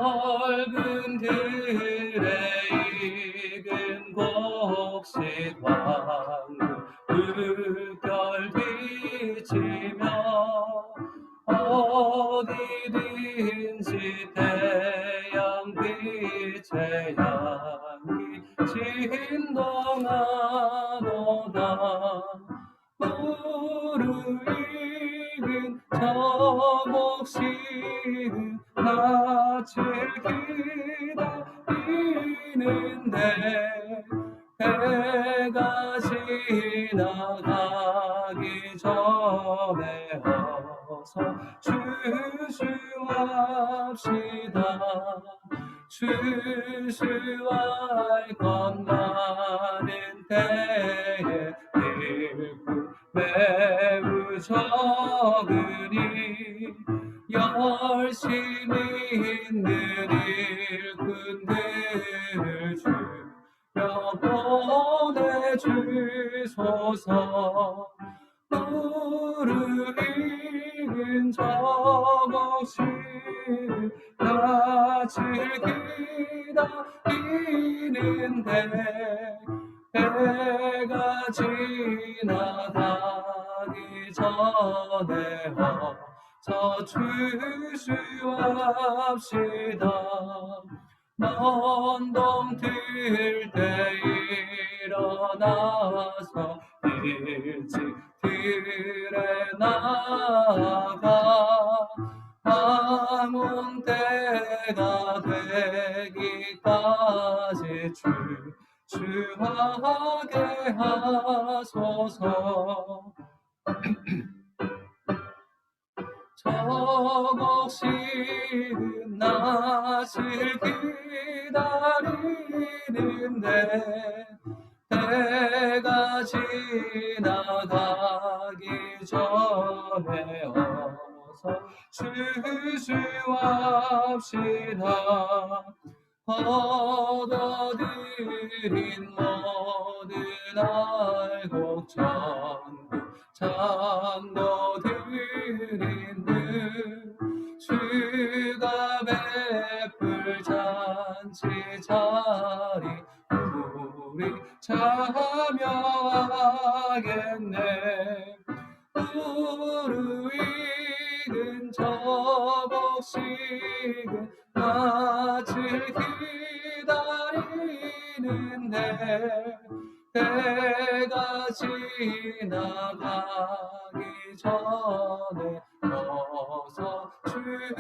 넓은 들에 익은 곡식 황금 물결 비치며 어디든지 태양빛의 향기 진동하도다. 무르익은 저 곡식은 낯을 기다리는데 해가 지나가기 전에 어서 추수합시다. 추수할 것 많은 때에 일꾼 매우 적으니 열심히 있는 일꾼들을 주여 보내주소서. 무르익은 저 곡식은 낯을 기다리는데 해가 지나가기 전에 어서 추수합시다. 먼 동틀 때 일어나서 일찍 들에 나가 밤온 때가 되기까지 추수하게 하소서. 저 곡식은 낯을 기다리는데 해가 지나가기 전에 어서 추수합시다. 얻어들인 모든 알곡 전부 잠궈 드린 듯 주가 베풀 잔치 자리 우리 참여하겠네. 무르익은 저 곡식은 낯을 기다리는데 해가 지나가기 전에 어서 추수합시다.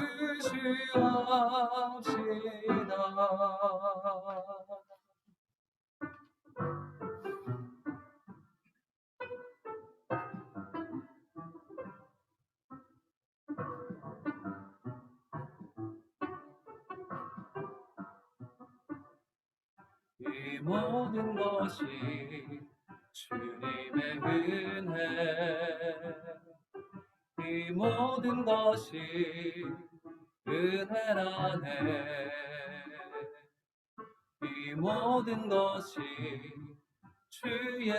이 모든 것이 주님의 은혜, 이 모든 것이 은혜라네. 이 모든 것이 주의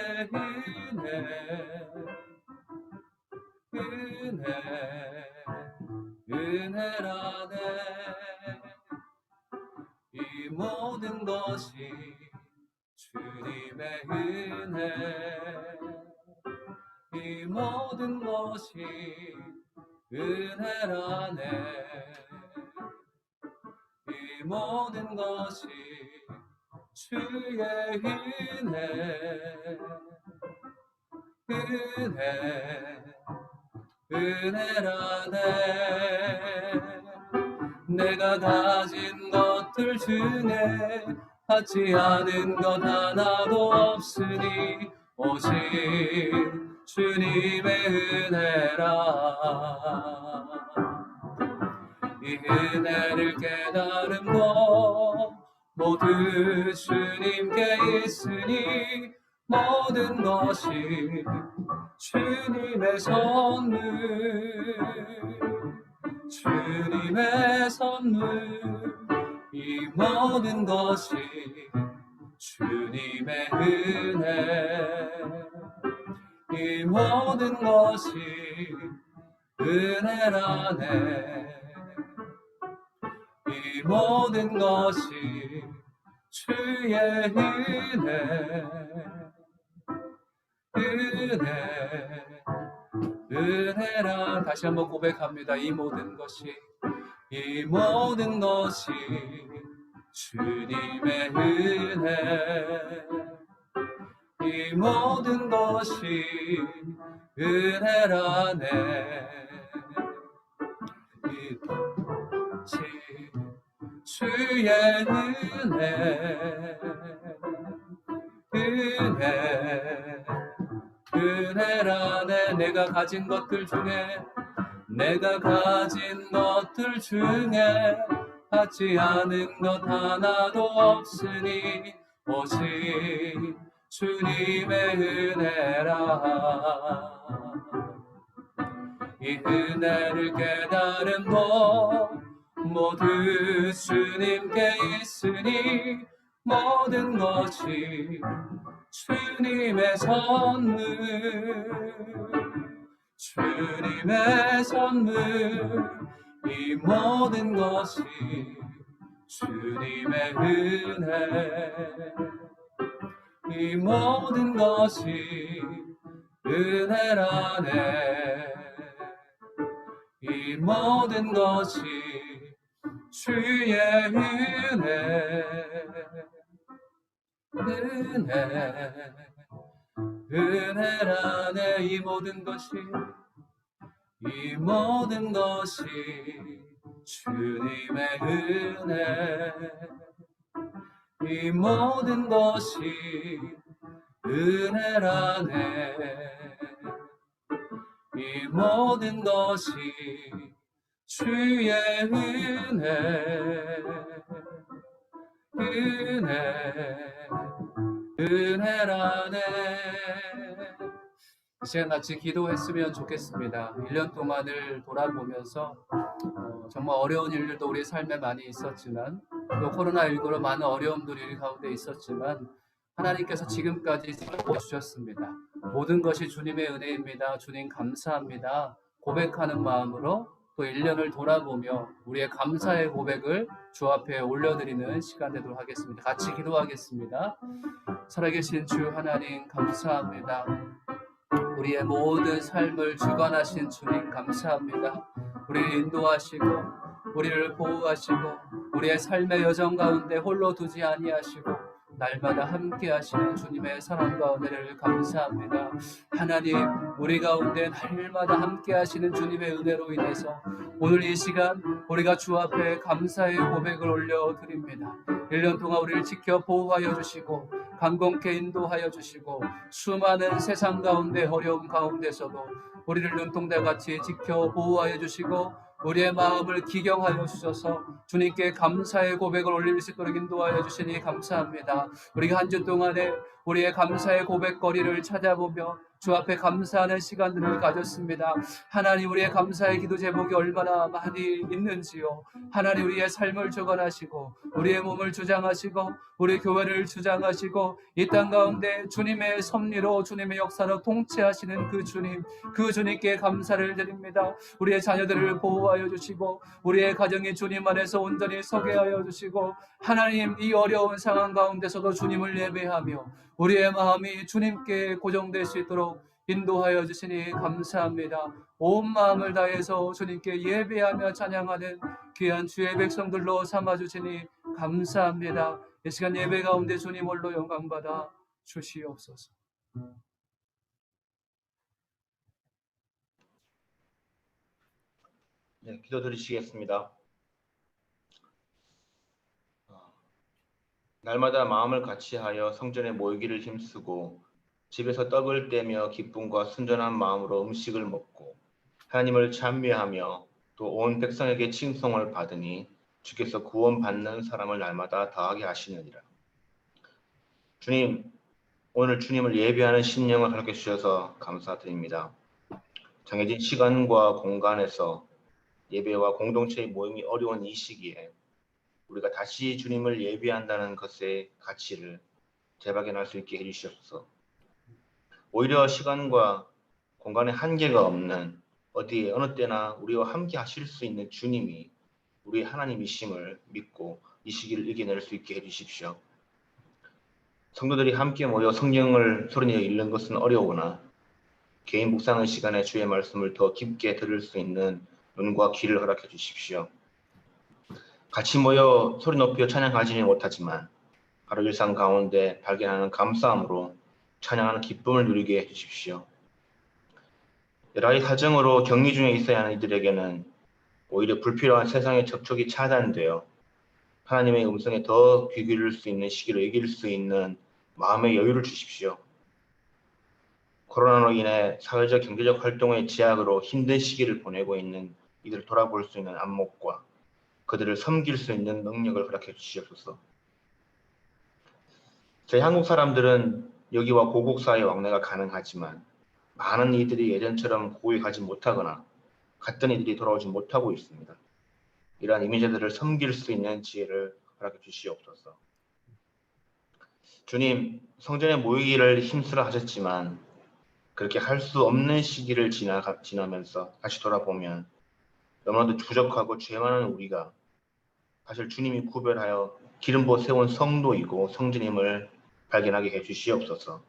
은혜라네. 이 모든 것이 주님의 은혜, 이 모든 것이 은혜라네. 이 모든 것이 주의 은혜라네. 내가 가진 것들 중에 받지 않은 것 하나도 없으니 오직 주님의 은혜라. 이 은혜를 깨달음도 모두 주님께 있으니 모든 것이 주님의 선물, 이 모든 것이 주님의 은혜, 이 모든 것이 은혜라네. 이 이 모든 것이 주의 은혜라. 다시 한번 고백합니다. 이 모든 것이 주님의 은혜, 이 모든 것이 은혜라네. 이 것이 주의 은혜라네. 내가 가진 것들 중에 받지 않은 것 하나도 없으니 오직 주님의 은혜라. 이 은혜를 깨달음도 모두 주님께 있으니 모든 것이 주님의 선물, 이 모든 것이 주님의 은혜, 이 모든 것이 은혜라네. 이 모든 것이 주의 은혜라네. 이 모든 것이 주님의 은혜, 이 모든 것이 은혜라네. 이 모든 것이 주의 은혜라네. 이 시간 같이 기도했으면 좋겠습니다. 1년 동안을 돌아보면서 정말 어려운 일들도 우리 삶에 많이 있었지만, 또 코로나19로 많은 어려움들이 우리 가운데 있었지만 하나님께서 지금까지 지켜주셨습니다. 모든 것이 주님의 은혜입니다. 주님 감사합니다. 고백하는 마음으로 또 1년을 돌아보며 우리의 감사의 고백을 주 앞에 올려드리는 시간 되도록 하겠습니다. 같이 기도하겠습니다. 살아계신 주 하나님 감사합니다. 우리의 모든 삶을 주관하신 주님 감사합니다. 우리를 인도하시고 우리를 보호하시고 우리의 삶의 여정 가운데 홀로 두지 아니하시고 날마다 함께 하시는 주님의 사랑과 은혜를 감사합니다. 하나님, 우리 가운데 날마다 함께 하시는 주님의 은혜로 인해서 오늘 이 시간 우리가 주 앞에 감사의 고백을 올려드립니다. 1년 동안 우리를 지켜 보호하여 주시고 강건케 인도하여 주시고 수많은 세상 가운데 어려움 가운데서도 우리를 눈동자같이 지켜 보호하여 주시고 우리의 마음을 기경하여 주셔서 주님께 감사의 고백을 올릴 수 있도록 인도하여 주시니 감사합니다. 우리가 한 주 동안에 우리의 감사의 고백거리를 찾아보며 주 앞에 감사하는 시간들을 가졌습니다. 하나님, 우리의 감사의 기도 제목이 얼마나 많이 있는지요. 하나님, 우리의 삶을 주관하시고 우리의 몸을 주장하시고 우리 교회를 주장하시고 이 땅 가운데 주님의 섭리로 주님의 역사로 통치하시는 그 주님께 감사를 드립니다. 우리의 자녀들을 보호하여 주시고 우리의 가정이 주님 안에서 온전히 서게 하여 주시고 하나님, 이 어려운 상황 가운데서도 주님을 예배하며 우리의 마음이 주님께 고정될 수 있도록 인도하여 주시니 감사합니다. 온 마음을 다해서 주님께 예배하며 찬양하는 귀한 주의 백성들로 삼아주시니 감사합니다. 이 시간 예배 가운데 주님 홀로 영광받아 주시옵소서. 네, 기도드리시겠습니다. 날마다 마음을 같이하여 성전에 모이기를 힘쓰고 집에서 떡을 떼며 기쁨과 순전한 마음으로 음식을 먹고 하나님을 찬미하며 또 온 백성에게 칭송을 받으니 주께서 구원받는 사람을 날마다 더하게 하시느니라. 주님, 오늘 주님을 예배하는 심령을 허락해 주셔서 감사드립니다. 정해진 시간과 공간에서 예배와 공동체의 모임이 어려운 이 시기에 우리가 다시 주님을 예배한다는 것의 가치를 재발견할 수 있게 해주시옵소서. 오히려 시간과 공간에 한계가 없는 어디에 어느 때나 우리와 함께 하실 수 있는 주님이 우리 하나님이심을 믿고 이 시기를 이겨낼 수 있게 해주십시오. 성도들이 함께 모여 성경을 소리내어 읽는 것은 어려우나 개인 묵상의 시간에 주의 말씀을 더 깊게 들을 수 있는 눈과 귀를 허락해 주십시오. 같이 모여 소리 높여 찬양하지는 못하지만 하루 일상 가운데 발견하는 감사함으로 찬양하는 기쁨을 누리게 해주십시오. 여러 가지 사정으로 격리 중에 있어야 하는 이들에게는 오히려 불필요한 세상의 접촉이 차단되어 하나님의 음성에 더 귀 기울일 수 있는 시기를 이길 수 있는 마음의 여유를 주십시오. 코로나로 인해 사회적 경제적 활동의 제약으로 힘든 시기를 보내고 있는 이들을 돌아볼 수 있는 안목과 그들을 섬길 수 있는 능력을 허락해 주시옵소서. 저희 한국 사람들은 여기와 고국 사이의 왕래가 가능하지만 많은 이들이 예전처럼 고국에 가지 못하거나 갔던 이들이 돌아오지 못하고 있습니다. 이러한 이민자들을 섬길 수 있는 지혜를 허락해 주시옵소서. 주님, 성전에 모이기를 힘쓰라 하셨지만 그렇게 할 수 없는 시기를 지나면서 다시 돌아보면 너무나도 부족하고 죄 많은 우리가 사실 주님이 구별하여 기름 부어 세운 성도이고 성전임을 발견하게 해주시옵소서.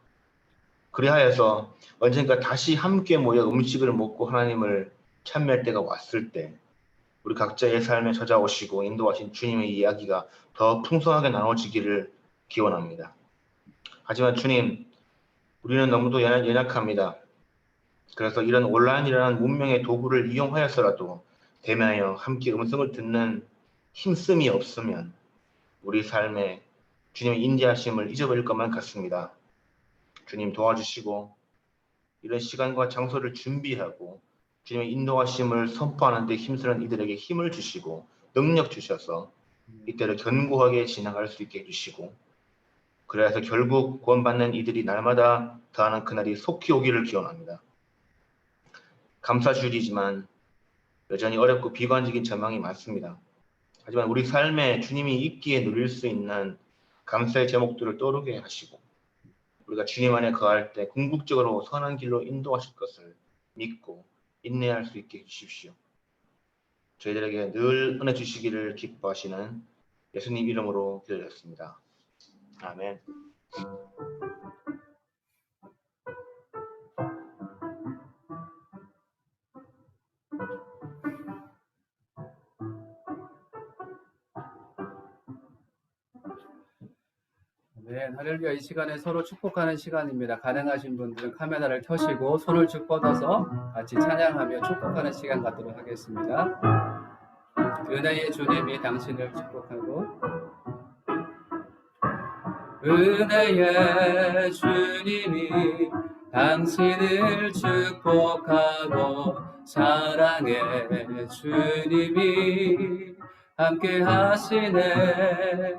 그리하여서 언젠가 다시 함께 모여 음식을 먹고 하나님을 찬미할 때가 왔을 때 우리 각자의 삶에 찾아오시고 인도하신 주님의 이야기가 더 풍성하게 나눠지기를 기원합니다. 하지만 주님, 우리는 너무도 연약합니다. 그래서 이런 온라인이라는 문명의 도구를 이용하여서라도 대면하여 함께 음성을 듣는 힘씀이 없으면 우리 삶에 주님의 인도하심을 잊어버릴 것만 같습니다. 주님 도와주시고 이런 시간과 장소를 준비하고 주님의 인도하심을 선포하는 데 힘쓰는 이들에게 힘을 주시고 능력 주셔서 이때를 견고하게 지나갈 수 있게 해주시고 그래서 결국 구원받는 이들이 날마다 더하는 그날이 속히 오기를 기원합니다. 감사주일이지만 여전히 어렵고 비관적인 전망이 많습니다. 하지만 우리 삶에 주님이 있기에 누릴 수 있는 감사의 제목들을 떠오르게 하시고 우리가 주님 안에 거할 때 궁극적으로 선한 길로 인도하실 것을 믿고 인내할 수 있게 해주십시오. 저희들에게 늘 은혜 주시기를 기뻐하시는 예수님 이름으로 기도드렸습니다. 아멘. 네, 할렐루야. 이 시간에 서로 축복하는 시간입니다. 가능하신 분들은 카메라를 켜시고 손을 쭉 뻗어서 같이 찬양하며 축복하는 시간 갖도록 하겠습니다. 은혜의 주님이 당신을 축복하고 은혜의 주님이 당신을 축복하고 사랑의 주님이 함께 하시네.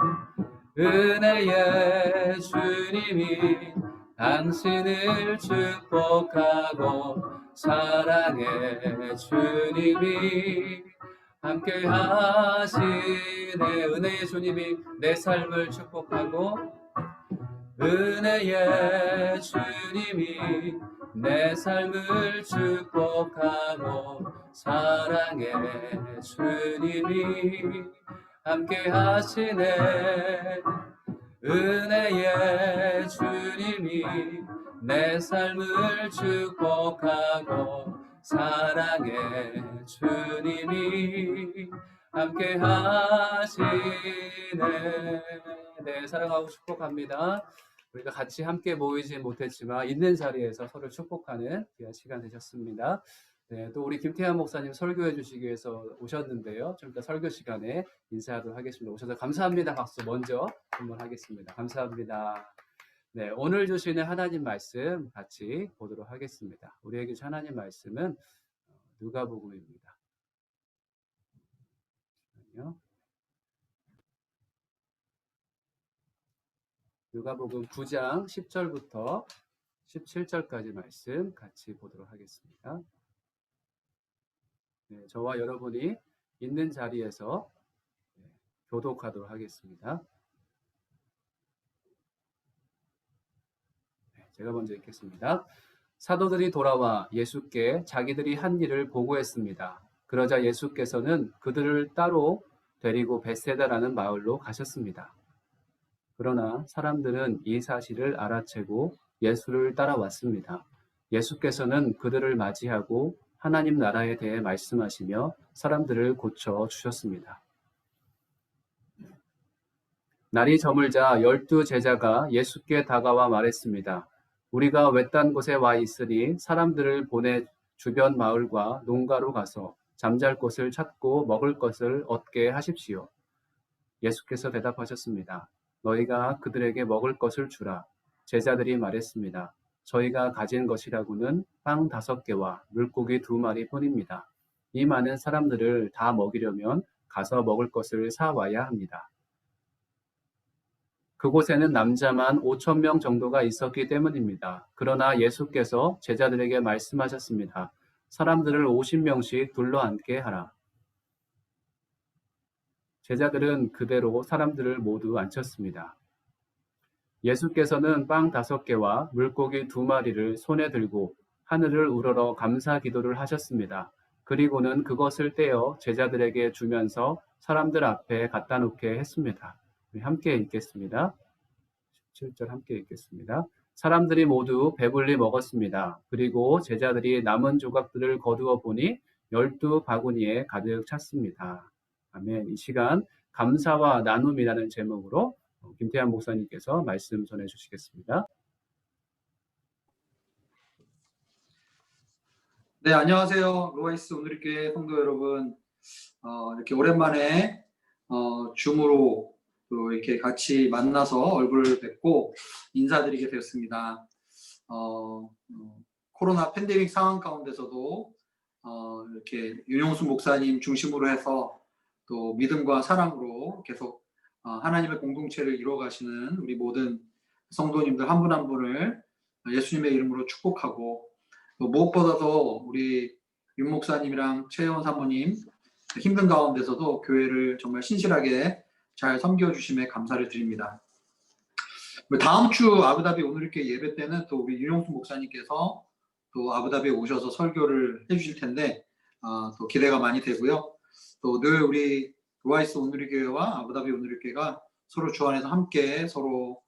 은혜의 주님이 당신을 축복하고 사랑의 주님이 함께 하시네. 은혜의 주님이 내 삶을 축복하고 은혜의 주님이 내 삶을 축복하고 사랑의 주님이 함께 하시네. 은혜의 주님이 내 삶을 축복하고 사랑의 주님이 함께 하시네. 네, 사랑하고 축복합니다. 우리가 같이 함께 모이지 못했지만 있는 자리에서 서로 축복하는 귀한 시간 되셨습니다. 네, 또 우리 김태환 목사님 설교해 주시기 위해서 오셨는데요. 좀 이따 설교 시간에 인사하도록 하겠습니다. 오셔서 감사합니다. 박수 먼저 한번 하겠습니다. 감사합니다. 네, 오늘 주시는 하나님 말씀 같이 보도록 하겠습니다. 우리에게 주신 하나님 말씀은 누가복음입니다. 누가복음 9장 10절부터 17절까지 말씀 같이 보도록 하겠습니다. 네, 저와 여러분이 있는 자리에서 교독하도록 하겠습니다. 네, 제가 먼저 읽겠습니다. 사도들이 돌아와 예수께 자기들이 한 일을 보고했습니다. 그러자 예수께서는 그들을 따로 데리고 벳세다라는 마을로 가셨습니다. 그러나 사람들은 이 사실을 알아채고 예수를 따라왔습니다. 예수께서는 그들을 맞이하고 하나님 나라에 대해 말씀하시며 사람들을 고쳐 주셨습니다. 날이 저물자 12 제자가 예수께 다가와 말했습니다. 우리가 외딴 곳에 와 있으니 사람들을 보내 주변 마을과 농가로 가서 잠잘 곳을 찾고 먹을 것을 얻게 하십시오. 예수께서 대답하셨습니다. 너희가 그들에게 먹을 것을 주라. 제자들이 말했습니다. 저희가 가진 것이라고는 빵 5개와 물고기 2마리 뿐입니다. 이 많은 사람들을 다 먹이려면 가서 먹을 것을 사와야 합니다. 그곳에는 남자만 5,000명 정도가 있었기 때문입니다. 그러나 예수께서 제자들에게 말씀하셨습니다. 사람들을 50명씩 둘러앉게 하라. 제자들은 그대로 사람들을 모두 앉혔습니다. 예수께서는 빵 5개와 물고기 2마리를 손에 들고 하늘을 우러러 감사 기도를 하셨습니다. 그리고는 그것을 떼어 제자들에게 주면서 사람들 앞에 갖다 놓게 했습니다. 함께 읽겠습니다. 17절 함께 읽겠습니다. 사람들이 모두 배불리 먹었습니다. 그리고 제자들이 남은 조각들을 거두어 보니 12바구니에 가득 찼습니다. 아멘. 이 시간 감사와 나눔이라는 제목으로 김태환 목사님께서 말씀 전해 주시겠습니다. 네, 안녕하세요. 로아이스 오늘교회 성도 여러분. 이렇게 오랜만에 줌으로 또 이렇게 같이 만나서 얼굴을 뵙고 인사드리게 되었습니다. 코로나 팬데믹 상황 가운데서도 이렇게 윤용수 목사님 중심으로 해서 또 믿음과 사랑으로 계속 하나님의 공동체를 이루어가시는 우리 모든 성도님들 한 분 한 분을 예수님의 이름으로 축복하고, 또 무엇보다도 우리 윤 목사님이랑 최혜원 사모님 힘든 가운데서도 교회를 정말 신실하게 잘 섬겨주심에 감사를 드립니다. 다음 주 아부다비 오늘이렇게 예배 때는 또 우리 윤용수 목사님께서 또 아부다비에 오셔서 설교를 해주실 텐데 또 기대가 많이 되고요. 또 늘 우리 로아이스 오늘이교회와 아부다비 오늘이교회가 서로 주 안에서 함께 서로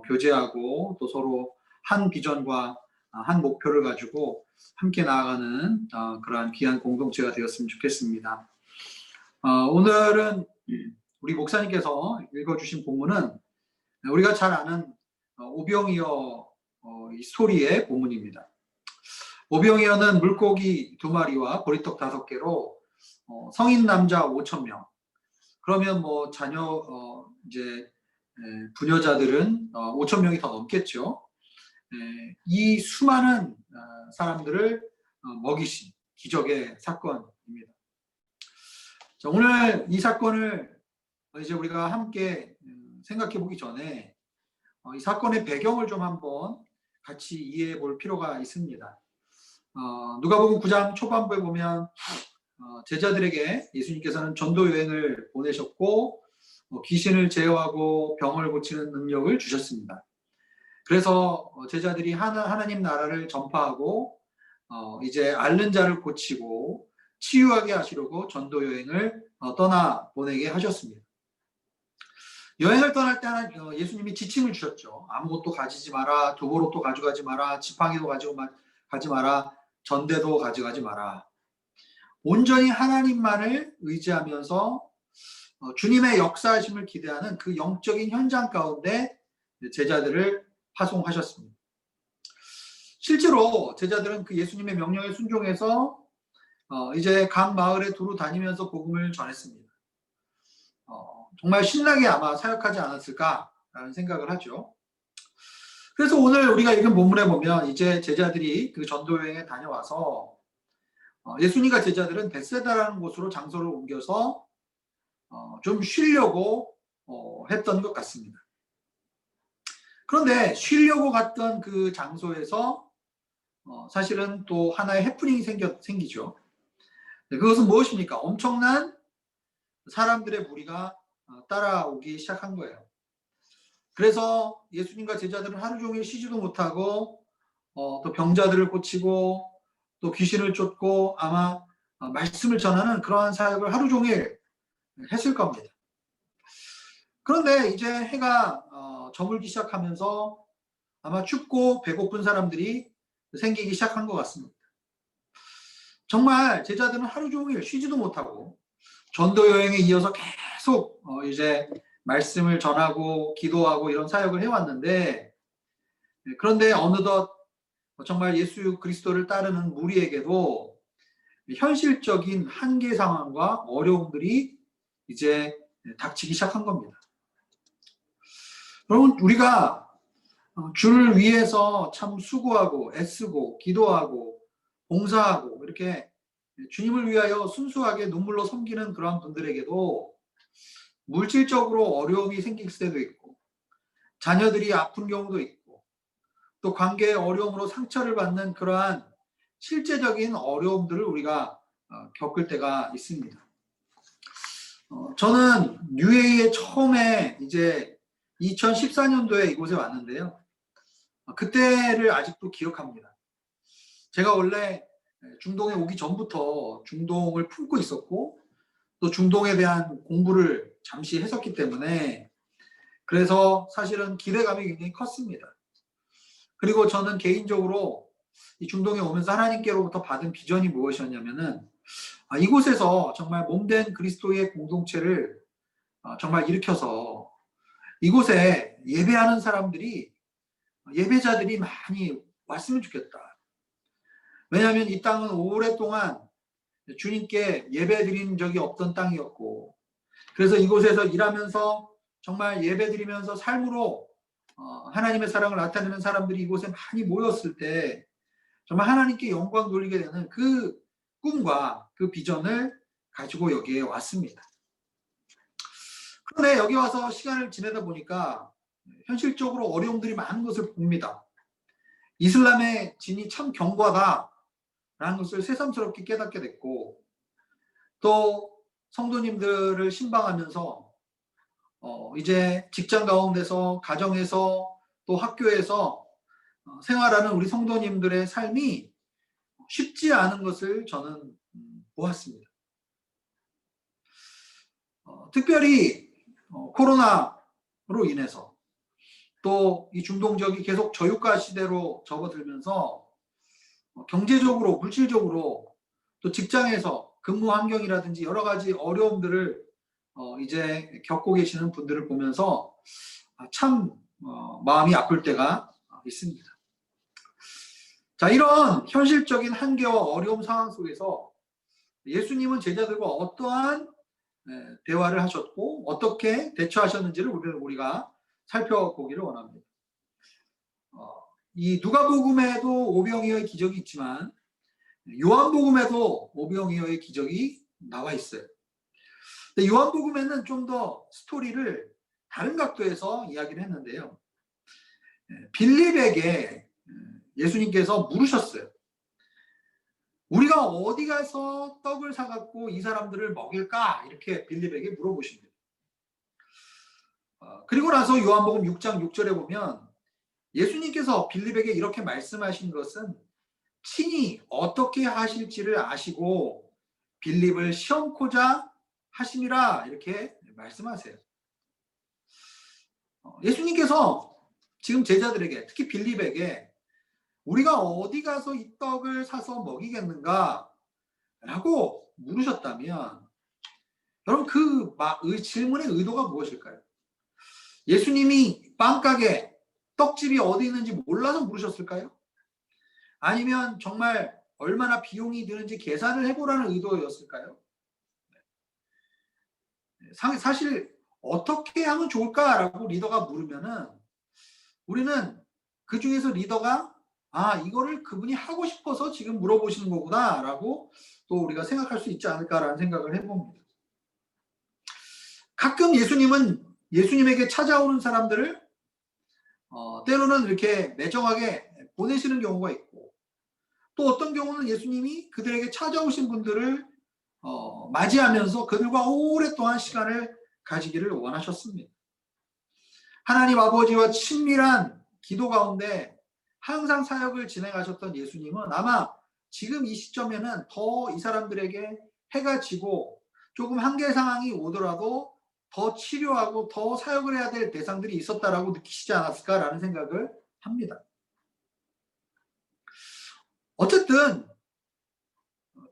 교제하고 또 서로 한 비전과 한 목표를 가지고 함께 나아가는 그러한 귀한 공동체가 되었으면 좋겠습니다. 오늘은 우리 목사님께서 읽어주신 본문은 우리가 잘 아는 오병이어 스토리의 본문입니다. 오병이어는 물고기 2마리와 보리떡 5개로 성인 남자 5,000명. 그러면 뭐 자녀 이제 부녀자들은 5,000명이 더 넘겠죠. 이 수많은 사람들을 먹이신 기적의 사건입니다. 자, 오늘 이 사건을 이제 우리가 함께 생각해 보기 전에 이 사건의 배경을 좀 한번 같이 이해해 볼 필요가 있습니다. 누가복음 9장 초반부에 보면 제자들에게 예수님께서는 전도 여행을 보내셨고 귀신을 제어하고 병을 고치는 능력을 주셨습니다. 그래서 제자들이 하나님 나라를 전파하고 이제 앓는 자를 고치고 치유하게 하시려고 전도 여행을 떠나 보내게 하셨습니다. 여행을 떠날 때 예수님이 지침을 주셨죠. 아무것도 가지지 마라, 두보로도 가져가지 마라, 지팡이도 가지 마라, 전대도 가져가지 마라. 온전히 하나님만을 의지하면서 주님의 역사하심을 기대하는 그 영적인 현장 가운데 제자들을 파송하셨습니다. 실제로 제자들은 그 예수님의 명령에 순종해서 이제 각 마을에 두루 다니면서 복음을 전했습니다. 정말 신나게 아마 사역하지 않았을까라는 생각을 하죠. 그래서 오늘 우리가 읽은 본문에 보면 이제 제자들이 그 전도 여행에 다녀와서 예수님과 제자들은 벳세다라는 곳으로 장소를 옮겨서 좀 쉬려고 했던 것 같습니다. 그런데 쉬려고 갔던 그 장소에서 사실은 또 하나의 해프닝이 생기죠. 그것은 무엇입니까? 엄청난 사람들의 무리가 따라오기 시작한 거예요. 그래서 예수님과 제자들은 하루 종일 쉬지도 못하고 또 병자들을 고치고 또 귀신을 쫓고 아마 말씀을 전하는 그러한 사역을 하루 종일 했을 겁니다. 그런데 이제 해가 저물기 시작하면서 아마 춥고 배고픈 사람들이 생기기 시작한 것 같습니다. 정말 제자들은 하루 종일 쉬지도 못하고 전도 여행에 이어서 계속 이제 말씀을 전하고 기도하고 이런 사역을 해왔는데, 그런데 어느덧 정말 예수 그리스도를 따르는 무리에게도 현실적인 한계 상황과 어려움들이 이제 닥치기 시작한 겁니다. 여러분, 우리가 주를 위해서 참 수고하고 애쓰고 기도하고 봉사하고 이렇게 주님을 위하여 순수하게 눈물로 섬기는 그러한 분들에게도 물질적으로 어려움이 생길 때도 있고, 자녀들이 아픈 경우도 있고, 또 관계의 어려움으로 상처를 받는 그러한 실제적인 어려움들을 우리가 겪을 때가 있습니다. 저는 UAE에 처음에 이제 2014년도에 이곳에 왔는데요. 그때를 아직도 기억합니다. 제가 원래 중동에 오기 전부터 중동을 품고 있었고, 또 중동에 대한 공부를 잠시 했었기 때문에 그래서 사실은 기대감이 굉장히 컸습니다. 그리고 저는 개인적으로 이 중동에 오면서 하나님께로부터 받은 비전이 무엇이었냐면은 이곳에서 정말 몸된 그리스도의 공동체를 정말 일으켜서 이곳에 예배하는 사람들이, 예배자들이 많이 왔으면 좋겠다. 왜냐하면 이 땅은 오랫동안 주님께 예배드린 적이 없던 땅이었고, 그래서 이곳에서 일하면서 정말 예배드리면서 삶으로 하나님의 사랑을 나타내는 사람들이 이곳에 많이 모였을 때 정말 하나님께 영광 돌리게 되는 그 꿈과 그 비전을 가지고 여기에 왔습니다. 그런데 여기 와서 시간을 지내다 보니까 현실적으로 어려움들이 많은 것을 봅니다. 이슬람의 진이 참 견고하다라는 것을 새삼스럽게 깨닫게 됐고, 또 성도님들을 신방하면서 이제 직장 가운데서, 가정에서, 또 학교에서 생활하는 우리 성도님들의 삶이 쉽지 않은 것을 저는 보았습니다. 특별히 코로나로 인해서 또 이 중동 지역이 계속 저유가 시대로 접어들면서 경제적으로, 물질적으로, 또 직장에서 근무 환경이라든지 여러 가지 어려움들을 이제 겪고 계시는 분들을 보면서 참 마음이 아플 때가 있습니다. 자, 이런 현실적인 한계와 어려움 상황 속에서 예수님은 제자들과 어떠한 대화를 하셨고 어떻게 대처하셨는지를 우리가 살펴보기를 원합니다. 이 누가복음에도 오병이어의 기적이 있지만 요한복음에도 오병이어의 기적이 나와 있어요. 근데 요한복음에는 좀 더 스토리를 다른 각도에서 이야기를 했는데요. 빌립에게 예수님께서 물으셨어요. 우리가 어디 가서 떡을 사갖고 이 사람들을 먹일까? 이렇게 빌립에게 물어보십니다. 그리고 나서 요한복음 6장 6절에 보면 예수님께서 빌립에게 이렇게 말씀하신 것은 친히 어떻게 하실지를 아시고 빌립을 시험코자 하심이라, 이렇게 말씀하세요. 예수님께서 지금 제자들에게, 특히 빌립에게 우리가 어디 가서 이 떡을 사서 먹이겠는가? 라고 물으셨다면 여러분, 그 질문의 의도가 무엇일까요? 예수님이 빵가게, 떡집이 어디 있는지 몰라서 물으셨을까요? 아니면 정말 얼마나 비용이 드는지 계산을 해보라는 의도였을까요? 사실 어떻게 하면 좋을까라고 리더가 물으면은 우리는 그 중에서 리더가 이거를 그분이 하고 싶어서 지금 물어보시는 거구나라고 또 우리가 생각할 수 있지 않을까라는 생각을 해봅니다. 가끔 예수님은 예수님에게 찾아오는 사람들을 때로는 이렇게 매정하게 보내시는 경우가 있고, 또 어떤 경우는 예수님이 그들에게 찾아오신 분들을 맞이하면서 그들과 오랫동안 시간을 가지기를 원하셨습니다. 하나님 아버지와 친밀한 기도 가운데 항상 사역을 진행하셨던 예수님은 아마 지금 이 시점에는 더 이 사람들에게 해가 지고 조금 한계 상황이 오더라도 더 치료하고 더 사역을 해야 될 대상들이 있었다라고 느끼시지 않았을까라는 생각을 합니다. 어쨌든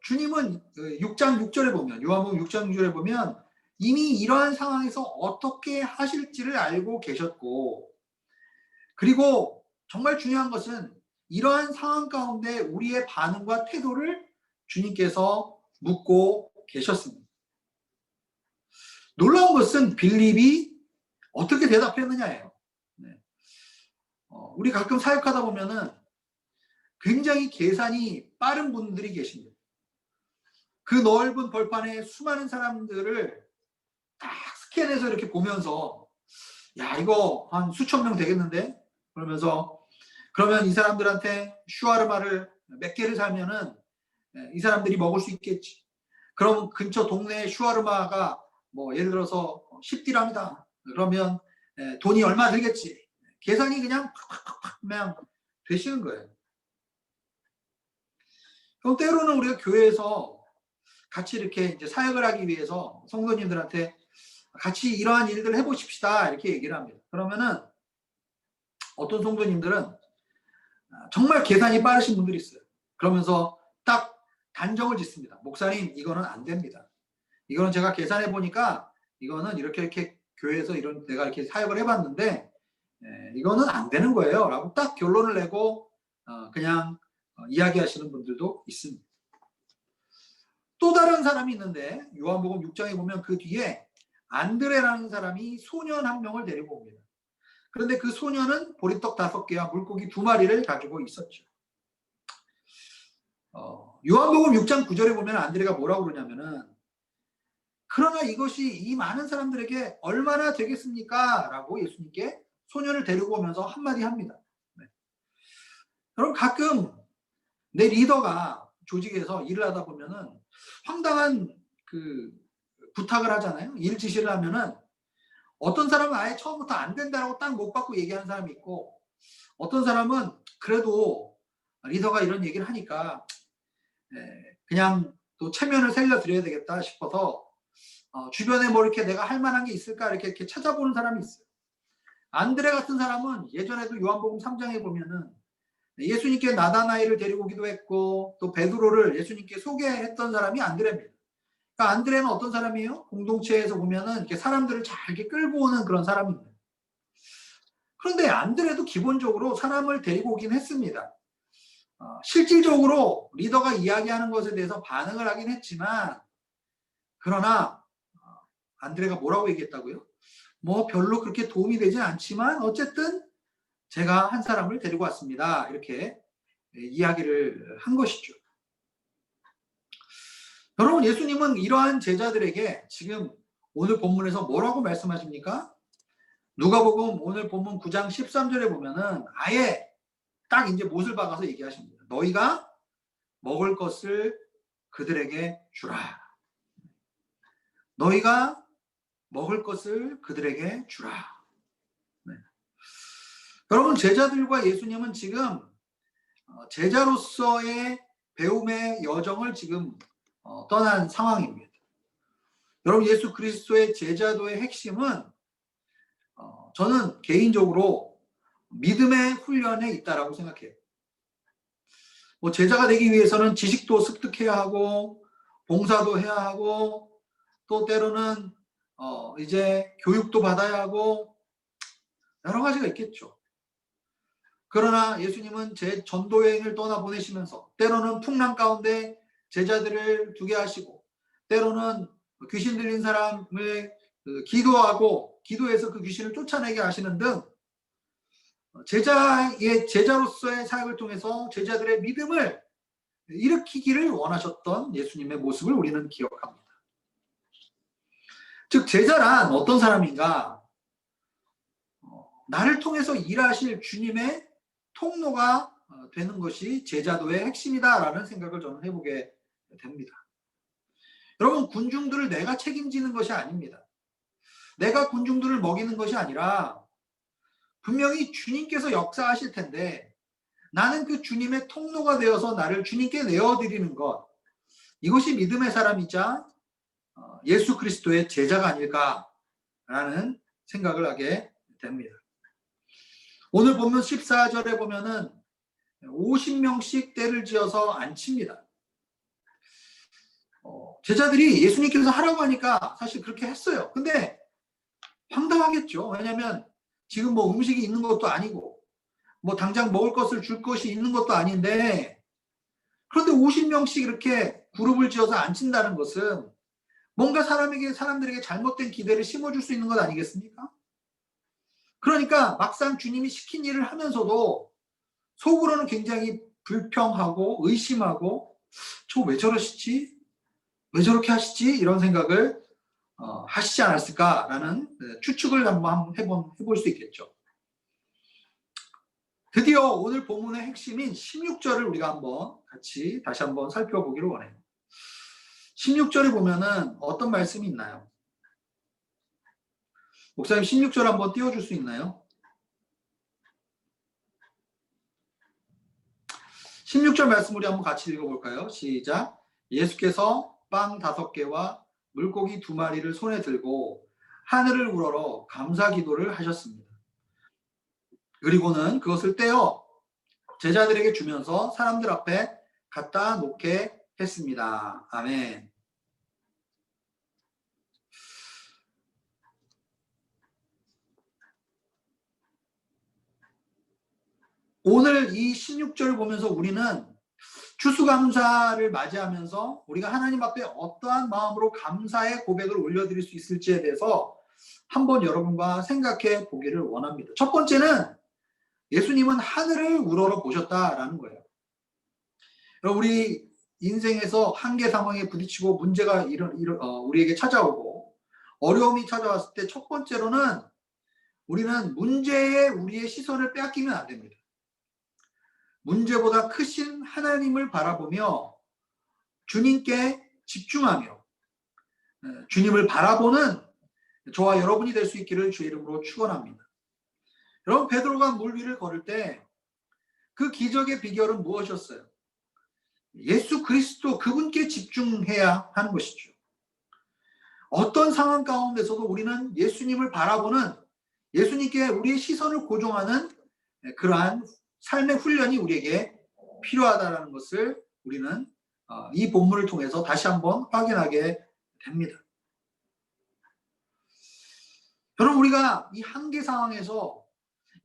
주님은 6장 6절에 보면, 요한복음 6장 6절에 보면 이미 이러한 상황에서 어떻게 하실지를 알고 계셨고, 그리고 정말 중요한 것은 이러한 상황 가운데 우리의 반응과 태도를 주님께서 묻고 계셨습니다. 놀라운 것은 빌립이 어떻게 대답했느냐예요. 네. 우리 가끔 사역하다 보면은 굉장히 계산이 빠른 분들이 계십니다. 그 넓은 벌판에 수많은 사람들을 딱 스캔해서 이렇게 보면서, 야, 이거 한 수천 명 되겠는데? 그러면서, 그러면 이 사람들한테 슈아르마를 몇 개를 사면은 이 사람들이 먹을 수 있겠지. 그럼 근처 동네에 슈아르마가 뭐 예를 들어서 10디람이다. 그러면 돈이 얼마 들겠지. 계산이 그냥 그냥 되시는 거예요. 그럼 때로는 우리가 교회에서 같이 이렇게 이제 사역을 하기 위해서 성도님들한테 같이 이러한 일들을 해보십시다 이렇게 얘기를 합니다. 그러면은 어떤 성도님들은 정말 계산이 빠르신 분들이 있어요. 그러면서 딱 단정을 짓습니다. 목사님, 이거는 안 됩니다. 이거는 제가 계산해 보니까 이거는 이렇게 교회에서 이런 내가 이렇게 사역을 해봤는데 이거는 안 되는 거예요. 라고 딱 결론을 내고 그냥 이야기하시는 분들도 있습니다. 또 다른 사람이 있는데 요한복음 6장에 보면 그 뒤에 안드레라는 사람이 소년 한 명을 데리고 옵니다. 그런데 그 소년은 보리떡 5개와 물고기 2마리를 가지고 있었죠. 요한복음 6장 9절에 보면 안드레가 뭐라고 그러냐면은, 그러나 이것이 이 많은 사람들에게 얼마나 되겠습니까? 라고 예수님께 소년을 데리고 오면서 한마디 합니다. 네. 여러분, 가끔 내 리더가 조직에서 일을 하다 보면은 황당한 그 부탁을 하잖아요. 일 지시를 하면은 어떤 사람은 아예 처음부터 안 된다라고 딱 못 받고 얘기하는 사람이 있고, 어떤 사람은 그래도 리더가 이런 얘기를 하니까 그냥 또 체면을 살려드려야 되겠다 싶어서 주변에 뭐 이렇게 내가 할 만한 게 있을까 이렇게 찾아보는 사람이 있어요. 안드레 같은 사람은 예전에도 요한복음 3장에 보면은 예수님께 나다나엘을 데리고 오기도 했고, 또 베드로를 예수님께 소개했던 사람이 안드레입니다. 그러니까 안드레는 어떤 사람이에요? 공동체에서 보면은 이렇게 사람들을 잘 이렇게 끌고 오는 그런 사람입니다. 그런데 안드레도 기본적으로 사람을 데리고 오긴 했습니다. 실질적으로 리더가 이야기하는 것에 대해서 반응을 하긴 했지만, 그러나 안드레가 뭐라고 얘기했다고요? 뭐 별로 그렇게 도움이 되진 않지만 어쨌든 제가 한 사람을 데리고 왔습니다. 이렇게 이야기를 한 것이죠. 여러분, 예수님은 이러한 제자들에게 지금 오늘 본문에서 뭐라고 말씀하십니까? 누가복음 오늘 본문 9장 13절에 보면은 아예 딱 이제 못을 박아서 얘기하십니다. 너희가 먹을 것을 그들에게 주라. 너희가 먹을 것을 그들에게 주라. 네. 여러분, 제자들과 예수님은 지금 제자로서의 배움의 여정을 지금 떠난 상황입니다. 여러분, 예수 그리스도의 제자도의 핵심은 저는 개인적으로 믿음의 훈련에 있다라고 생각해요. 뭐 제자가 되기 위해서는 지식도 습득해야 하고 봉사도 해야 하고 또 때로는 이제 교육도 받아야 하고 여러 가지가 있겠죠. 그러나 예수님은 제 전도 여행을 떠나 보내시면서 때로는 풍랑 가운데 제자들을 두게 하시고, 때로는 귀신 들린 사람을 기도하고 기도해서 그 귀신을 쫓아내게 하시는 등 제자로서의 사역을 통해서 제자들의 믿음을 일으키기를 원하셨던 예수님의 모습을 우리는 기억합니다. 즉, 제자란 어떤 사람인가? 나를 통해서 일하실 주님의 통로가 되는 것이 제자도의 핵심이다라는 생각을 저는 해보게 됩니다. 여러분, 군중들을 내가 책임지는 것이 아닙니다. 내가 군중들을 먹이는 것이 아니라 분명히 주님께서 역사하실 텐데 나는 그 주님의 통로가 되어서 나를 주님께 내어드리는 것, 이것이 믿음의 사람이자 예수 그리스도의 제자가 아닐까라는 생각을 하게 됩니다. 오늘 보면 14절에 보면은 50명씩 때를 지어서 앉힙니다. 제자들이 예수님께서 하라고 하니까 사실 그렇게 했어요. 근데 황당하겠죠. 왜냐하면 지금 뭐 음식이 있는 것도 아니고 뭐 당장 먹을 것을 줄 것이 있는 것도 아닌데, 그런데 50명씩 이렇게 그룹을 지어서 앉힌다는 것은 뭔가 사람들에게 잘못된 기대를 심어줄 수 있는 것 아니겠습니까? 그러니까 막상 주님이 시킨 일을 하면서도 속으로는 굉장히 불평하고 의심하고, 저 왜 저러시지? 왜 저렇게 하시지? 이런 생각을 하시지 않았을까라는 추측을 한번 해볼 수 있겠죠. 드디어 오늘 본문의 핵심인 16절을 우리가 다시 한번 살펴보기를 원해요. 16절에 보면은 어떤 말씀이 있나요? 목사님 16절 한번 띄워줄 수 있나요? 16절 말씀 우리 한번 같이 읽어볼까요? 시작. 예수께서 빵 5개와 물고기 2마리를 손에 들고 하늘을 우러러 감사 기도를 하셨습니다. 그리고는 그것을 떼어 제자들에게 주면서 사람들 앞에 갖다 놓게 했습니다. 아멘. 오늘 이 16절을 보면서 우리는 추수감사를 맞이하면서 우리가 하나님 앞에 어떠한 마음으로 감사의 고백을 올려드릴 수 있을지에 대해서 한번 여러분과 생각해 보기를 원합니다. 첫 번째는 예수님은 하늘을 우러러 보셨다라는 거예요. 우리 인생에서 한계 상황에 부딪히고 문제가 우리에게 찾아오고 어려움이 찾아왔을 때 첫 번째로는 우리는 문제에 우리의 시선을 빼앗기면 안 됩니다. 문제보다 크신 하나님을 바라보며 주님께 집중하며 주님을 바라보는 저와 여러분이 될 수 있기를 주의 이름으로 축원합니다. 여러분, 베드로가 물 위를 걸을 때 그 기적의 비결은 무엇이었어요? 예수 그리스도, 그분께 집중해야 하는 것이죠. 어떤 상황 가운데서도 우리는 예수님을 바라보는, 예수님께 우리의 시선을 고정하는 그러한 삶의 훈련이 우리에게 필요하다는 것을 우리는 이 본문을 통해서 다시 한번 확인하게 됩니다. 여러분, 우리가 이 한계 상황에서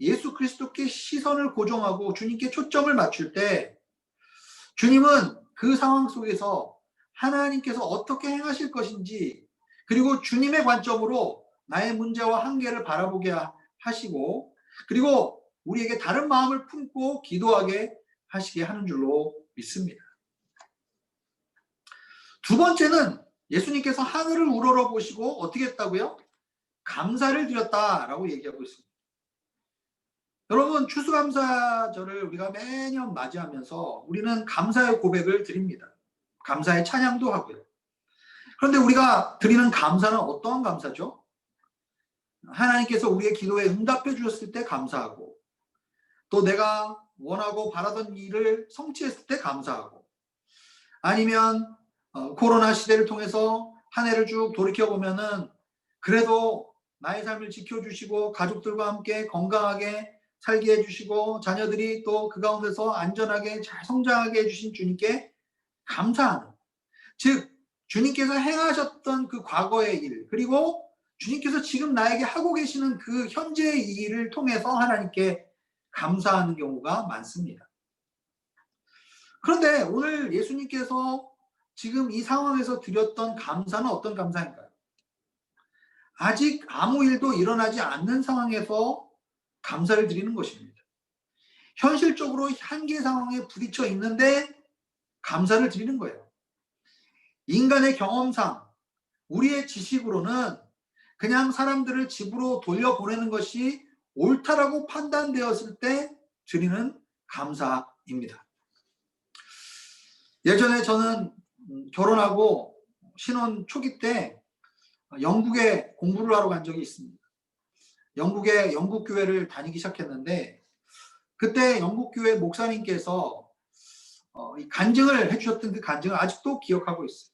예수 그리스도께 시선을 고정하고 주님께 초점을 맞출 때 주님은 그 상황 속에서 하나님께서 어떻게 행하실 것인지, 그리고 주님의 관점으로 나의 문제와 한계를 바라보게 하시고, 그리고 우리에게 다른 마음을 품고 기도하게 하시게 하는 줄로 믿습니다. 두 번째는 예수님께서 하늘을 우러러 보시고 어떻게 했다고요? 감사를 드렸다라고 얘기하고 있습니다. 여러분, 추수감사절을 우리가 매년 맞이하면서 우리는 감사의 고백을 드립니다. 감사의 찬양도 하고요. 그런데 우리가 드리는 감사는 어떠한 감사죠? 하나님께서 우리의 기도에 응답해 주셨을 때 감사하고, 또 내가 원하고 바라던 일을 성취했을 때 감사하고, 아니면 코로나 시대를 통해서 한 해를 쭉 돌이켜보면은 그래도 나의 삶을 지켜주시고 가족들과 함께 건강하게 살게 해주시고 자녀들이 또 그 가운데서 안전하게 잘 성장하게 해주신 주님께 감사하는, 즉 주님께서 행하셨던 그 과거의 일, 그리고 주님께서 지금 나에게 하고 계시는 그 현재의 일을 통해서 하나님께 감사하는 경우가 많습니다. 그런데 오늘 예수님께서 지금 이 상황에서 드렸던 감사는 어떤 감사인가요? 아직 아무 일도 일어나지 않는 상황에서 감사를 드리는 것입니다. 현실적으로 한계 상황에 부딪혀 있는데 감사를 드리는 거예요. 인간의 경험상, 우리의 지식으로는 그냥 사람들을 집으로 돌려보내는 것이 옳다라고 판단되었을 때 드리는 감사입니다. 예전에 저는 결혼하고 신혼 초기 때 영국에 공부를 하러 간 적이 있습니다. 영국 교회를 다니기 시작했는데 그때 영국교회 목사님께서 이 간증을 해주셨던 그 간증을 아직도 기억하고 있어요.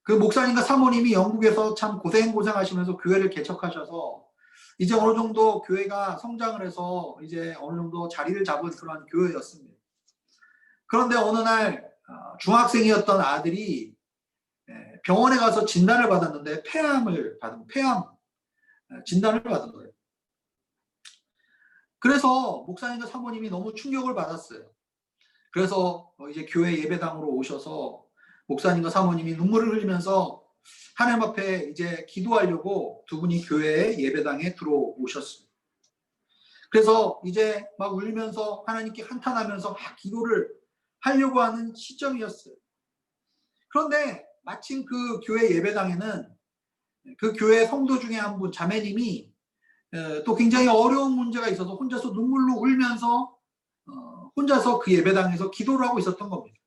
그 목사님과 사모님이 영국에서 참 고생하시면서 교회를 개척하셔서 이제 어느 정도 교회가 성장을 해서 이제 어느 정도 자리를 잡은 그런 교회였습니다. 그런데 어느 날 중학생이었던 아들이 병원에 가서 진단을 받았는데 폐암 진단을 받은 거예요. 그래서 목사님과 사모님이 너무 충격을 받았어요. 그래서 이제 교회 예배당으로 오셔서 목사님과 사모님이 눈물을 흘리면서 하나님 앞에 이제 기도하려고 두 분이 교회 예배당에 들어오셨습니다. 그래서 이제 막 울면서 하나님께 한탄하면서 막 기도를 하려고 하는 시점이었어요. 그런데 마침 그 교회 예배당에는 그 교회 성도 중에 한 분 자매님이 또 굉장히 어려운 문제가 있어서 혼자서 눈물로 울면서 혼자서 그 예배당에서 기도를 하고 있었던 겁니다.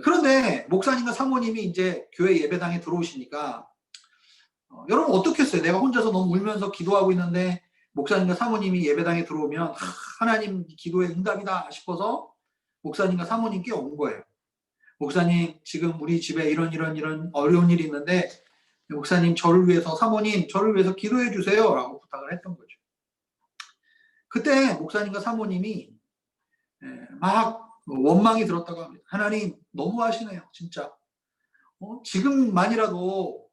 그런데 목사님과 사모님이 이제 교회 예배당에 들어오시니까 여러분 어떻겠어요? 내가 혼자서 너무 울면서 기도하고 있는데 목사님과 사모님이 예배당에 들어오면 하나님 기도의 응답이다 싶어서 목사님과 사모님께 온 거예요. 목사님 지금 우리 집에 이런 어려운 일이 있는데 목사님 저를 위해서 사모님 저를 위해서 기도해 주세요 라고 부탁을 했던 거죠. 그때 목사님과 사모님이 막 원망이 들었다고 합니다. 하나님 너무하시네요 진짜. 지금만이라도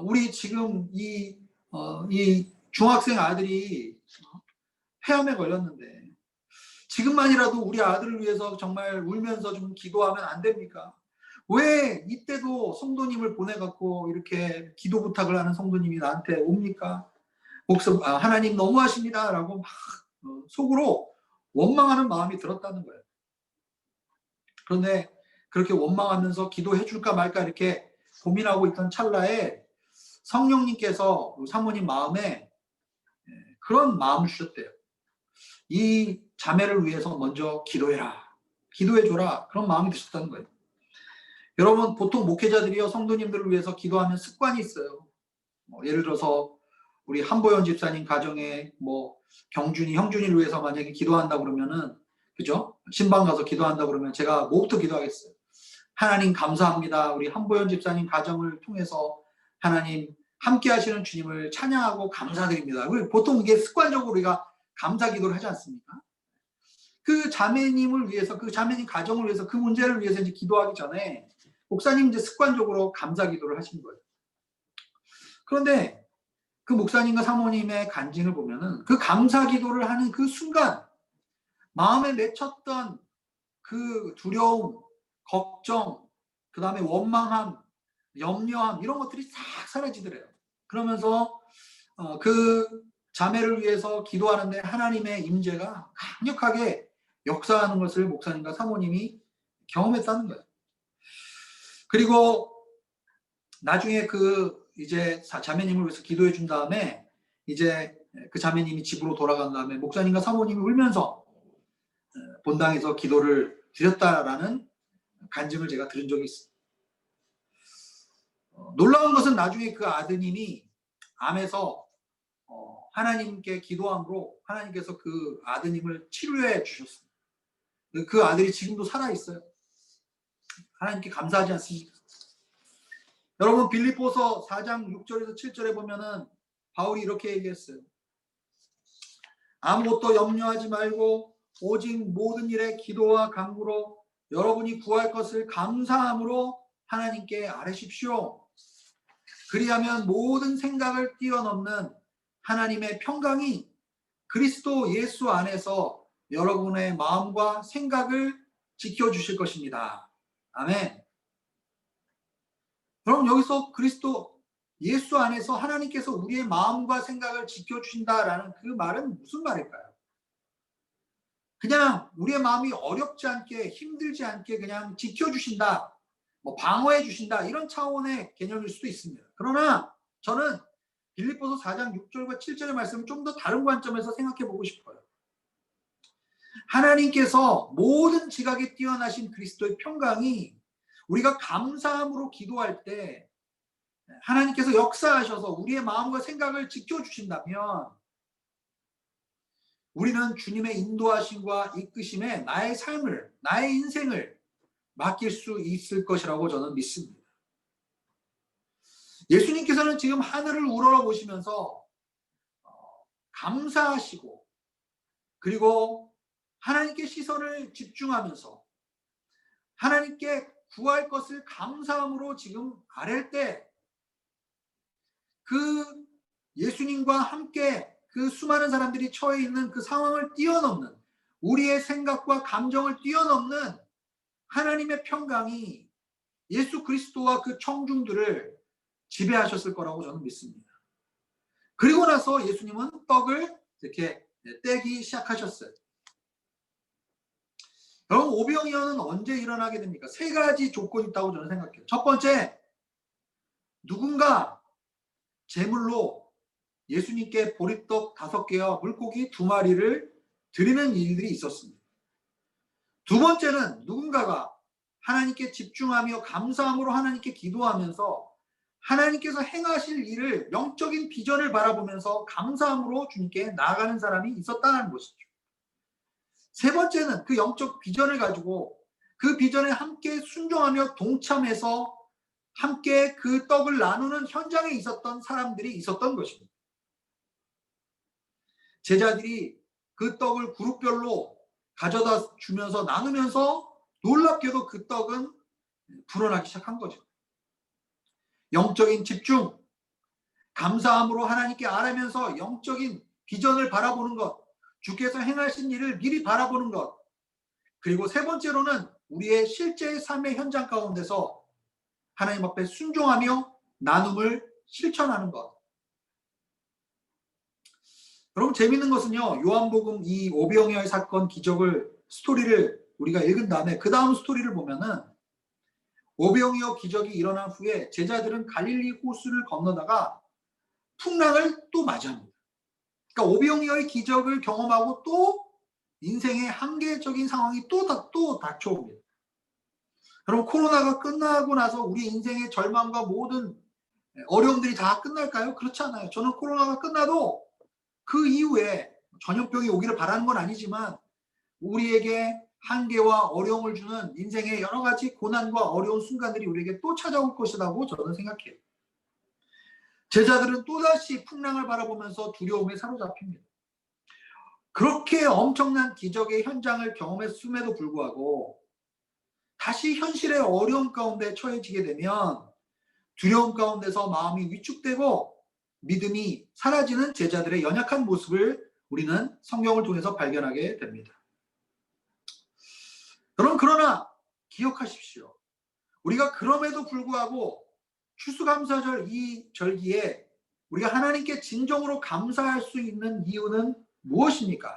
우리 지금 이 중학생 아들이 폐암에 걸렸는데 지금만이라도 우리 아들을 위해서 정말 울면서 좀 기도하면 안 됩니까? 왜 이때도 성도님을 보내갖고 이렇게 기도 부탁을 하는 성도님이 나한테 옵니까? 하나님 너무하십니다 라고 막 속으로 원망하는 마음이 들었다는 거예요. 그런데 그렇게 원망하면서 기도해 줄까 말까 이렇게 고민하고 있던 찰나에 성령님께서 사모님 마음에 그런 마음을 주셨대요. 이 자매를 위해서 먼저 기도해라. 기도해줘라. 그런 마음이 드셨다는 거예요. 여러분 보통 목회자들이요 성도님들을 위해서 기도하는 습관이 있어요. 예를 들어서 우리 한보현 집사님 가정에 경준이 형준이를 위해서 만약에 기도한다 그러면은 그죠? 신방 가서 기도한다 그러면 제가 뭐부터 기도하겠어요? 하나님 감사합니다. 우리 한보현 집사님 가정을 통해서 하나님 함께 하시는 주님을 찬양하고 감사드립니다. 보통 이게 습관적으로 우리가 감사 기도를 하지 않습니까? 그 자매님을 위해서 그 자매님 가정을 위해서 그 문제를 위해서 이제 기도하기 전에 목사님 이제 습관적으로 감사 기도를 하신 거예요. 그런데 그 목사님과 사모님의 간증을 보면은 그 감사 기도를 하는 그 순간 마음에 맺혔던 그 두려움, 걱정, 그 다음에 원망함, 염려함 이런 것들이 싹 사라지더래요. 그러면서 그 자매를 위해서 기도하는데 하나님의 임재가 강력하게 역사하는 것을 목사님과 사모님이 경험했다는 거예요. 그리고 나중에 이제 자매님을 위해서 기도해 준 다음에 이제 그 자매님이 집으로 돌아간 다음에 목사님과 사모님이 울면서 본당에서 기도를 드렸다라는 간증을 제가 들은 적이 있습니다. 놀라운 것은 나중에 그 아드님이 암에서 하나님께 기도함으로 하나님께서 그 아드님을 치료해 주셨습니다. 그 아들이 지금도 살아있어요. 하나님께 감사하지 않습니까? 여러분 빌립보서 4장 6절에서 7절에 보면은 바울이 이렇게 얘기했어요. 아무것도 염려하지 말고 오직 모든 일에 기도와 간구로 여러분이 구할 것을 감사함으로 하나님께 아뢰십시오. 그리하면 모든 생각을 뛰어넘는 하나님의 평강이 그리스도 예수 안에서 여러분의 마음과 생각을 지켜주실 것입니다. 아멘. 그럼 여기서 그리스도 예수 안에서 하나님께서 우리의 마음과 생각을 지켜주신다라는 그 말은 무슨 말일까요? 그냥 우리의 마음이 어렵지 않게 힘들지 않게 그냥 지켜주신다, 방어해 주신다 이런 차원의 개념일 수도 있습니다. 그러나 저는 빌립보서 4장 6절과 7절의 말씀을 좀 더 다른 관점에서 생각해 보고 싶어요. 하나님께서 모든 지각에 뛰어나신 그리스도의 평강이 우리가 감사함으로 기도할 때 하나님께서 역사하셔서 우리의 마음과 생각을 지켜주신다면 우리는 주님의 인도하심과 이끄심에 나의 삶을, 나의 인생을 맡길 수 있을 것이라고 저는 믿습니다. 예수님께서는 지금 하늘을 우러러보시면서 감사하시고, 그리고 하나님께 시선을 집중하면서 하나님께 구할 것을 감사함으로 지금 아랠 때, 그 예수님과 함께 그 수많은 사람들이 처해 있는 그 상황을 뛰어넘는, 우리의 생각과 감정을 뛰어넘는 하나님의 평강이 예수 그리스도와 그 청중들을 지배하셨을 거라고 저는 믿습니다. 그리고 나서 예수님은 떡을 이렇게 떼기 시작하셨어요. 여러분, 오병이어는 언제 일어나게 됩니까? 세 가지 조건이 있다고 저는 생각해요. 첫 번째, 누군가 제물로 예수님께 보리떡 5개와 물고기 2마리를 드리는 일들이 있었습니다. 두 번째는 누군가가 하나님께 집중하며 감사함으로 하나님께 기도하면서 하나님께서 행하실 일을, 영적인 비전을 바라보면서 감사함으로 주님께 나아가는 사람이 있었다는 것이죠. 세 번째는 그 영적 비전을 가지고 그 비전에 함께 순종하며 동참해서 함께 그 떡을 나누는 현장에 있었던 사람들이 있었던 것입니다. 제자들이 그 떡을 그룹별로 가져다 주면서 나누면서 놀랍게도 그 떡은 불어나기 시작한 거죠. 영적인 집중, 감사함으로 하나님께 아뢰면서 영적인 비전을 바라보는 것, 주께서 행하신 일을 미리 바라보는 것, 그리고 세 번째로는 우리의 실제 삶의 현장 가운데서 하나님 앞에 순종하며 나눔을 실천하는 것. 여러분, 재밌는 것은요, 요한복음 이 오병이어의 사건 기적을, 스토리를 우리가 읽은 다음에 그 다음 스토리를 보면은 오병이어 기적이 일어난 후에 제자들은 갈릴리 호수를 건너다가 풍랑을 또 맞이합니다. 그러니까 오병이어의 기적을 경험하고 또 인생의 한계적인 상황이 또 닥쳐옵니다. 여러분, 코로나가 끝나고 나서 우리 인생의 절망과 모든 어려움들이 다 끝날까요? 그렇지 않아요. 저는 코로나가 끝나도 그 이후에 전염병이 오기를 바라는 건 아니지만 우리에게 한계와 어려움을 주는 인생의 여러 가지 고난과 어려운 순간들이 우리에게 또 찾아올 것이라고 저는 생각해요. 제자들은 또다시 풍랑을 바라보면서 두려움에 사로잡힙니다. 그렇게 엄청난 기적의 현장을 경험했음에도 불구하고 다시 현실의 어려움 가운데 처해지게 되면 두려움 가운데서 마음이 위축되고 믿음이 사라지는 제자들의 연약한 모습을 우리는 성경을 통해서 발견하게 됩니다. 여러분, 그러나 기억하십시오. 우리가 그럼에도 불구하고 추수감사절 이 절기에 우리가 하나님께 진정으로 감사할 수 있는 이유는 무엇입니까?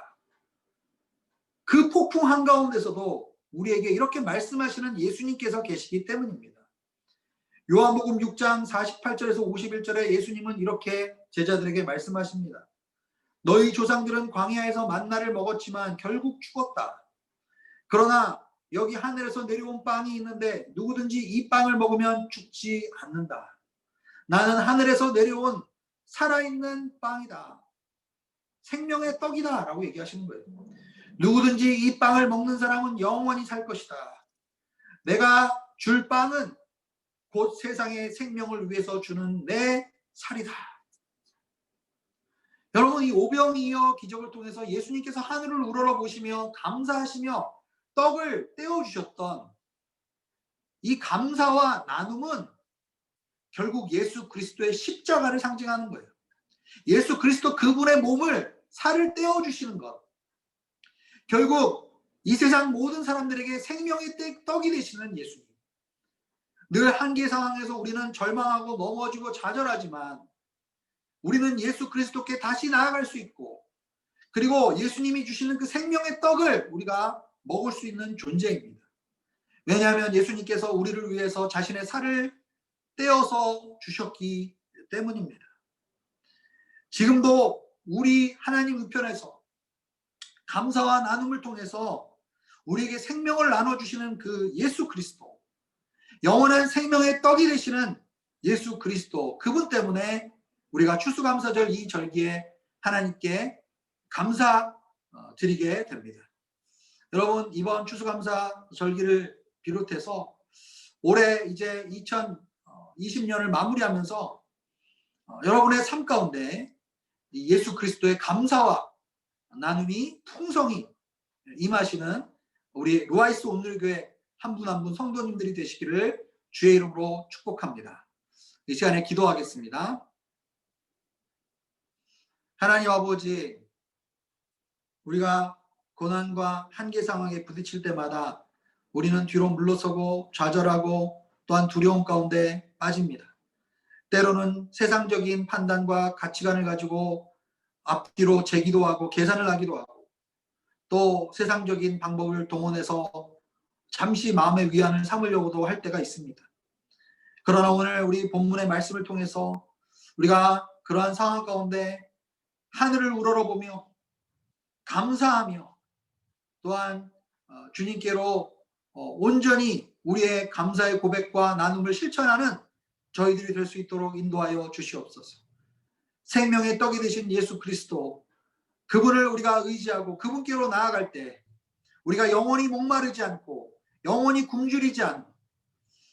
그 폭풍 한가운데서도 우리에게 이렇게 말씀하시는 예수님께서 계시기 때문입니다. 요한복음 6장 48절에서 51절에 예수님은 이렇게 제자들에게 말씀하십니다. 너희 조상들은 광야에서 만나를 먹었지만 결국 죽었다. 그러나 여기 하늘에서 내려온 빵이 있는데 누구든지 이 빵을 먹으면 죽지 않는다. 나는 하늘에서 내려온 살아있는 빵이다. 생명의 떡이다 라고 얘기하시는 거예요. 누구든지 이 빵을 먹는 사람은 영원히 살 것이다. 내가 줄 빵은 곧 세상의 생명을 위해서 주는 내 살이다. 여러분, 이 오병이어 기적을 통해서 예수님께서 하늘을 우러러보시며 감사하시며 떡을 떼어주셨던 이 감사와 나눔은 결국 예수 그리스도의 십자가를 상징하는 거예요. 예수 그리스도 그분의 몸을, 살을 떼어주시는 것. 결국 이 세상 모든 사람들에게 생명의 떡이 되시는 예수님. 늘 한계 상황에서 우리는 절망하고 넘어지고 좌절하지만 우리는 예수 그리스도께 다시 나아갈 수 있고, 그리고 예수님이 주시는 그 생명의 떡을 우리가 먹을 수 있는 존재입니다. 왜냐하면 예수님께서 우리를 위해서 자신의 살을 떼어서 주셨기 때문입니다. 지금도 우리 하나님 우편에서 감사와 나눔을 통해서 우리에게 생명을 나눠주시는 그 예수 그리스도, 영원한 생명의 떡이 되시는 예수 그리스도, 그분 때문에 우리가 추수감사절 이 절기에 하나님께 감사 드리게 됩니다. 여러분, 이번 추수감사 절기를 비롯해서 올해 이제 2020년을 마무리하면서 여러분의 삶 가운데 이 예수 그리스도의 감사와 나눔이 풍성히 임하시는 우리 루아이스 온누리교회 한 분 한 분 성도님들이 되시기를 주의 이름으로 축복합니다. 이 시간에 기도하겠습니다. 하나님 아버지, 우리가 고난과 한계 상황에 부딪힐 때마다 우리는 뒤로 물러서고 좌절하고 또한 두려움 가운데 빠집니다. 때로는 세상적인 판단과 가치관을 가지고 앞뒤로 재기도 하고 계산을 하기도 하고 또 세상적인 방법을 동원해서 잠시 마음의 위안을 삼으려고도 할 때가 있습니다. 그러나 오늘 우리 본문의 말씀을 통해서 우리가 그러한 상황 가운데 하늘을 우러러보며 감사하며 또한 주님께로 온전히 우리의 감사의 고백과 나눔을 실천하는 저희들이 될 수 있도록 인도하여 주시옵소서. 생명의 떡이 되신 예수 그리스도, 그분을 우리가 의지하고 그분께로 나아갈 때 우리가 영원히 목마르지 않고 영원히 굶주리지 않고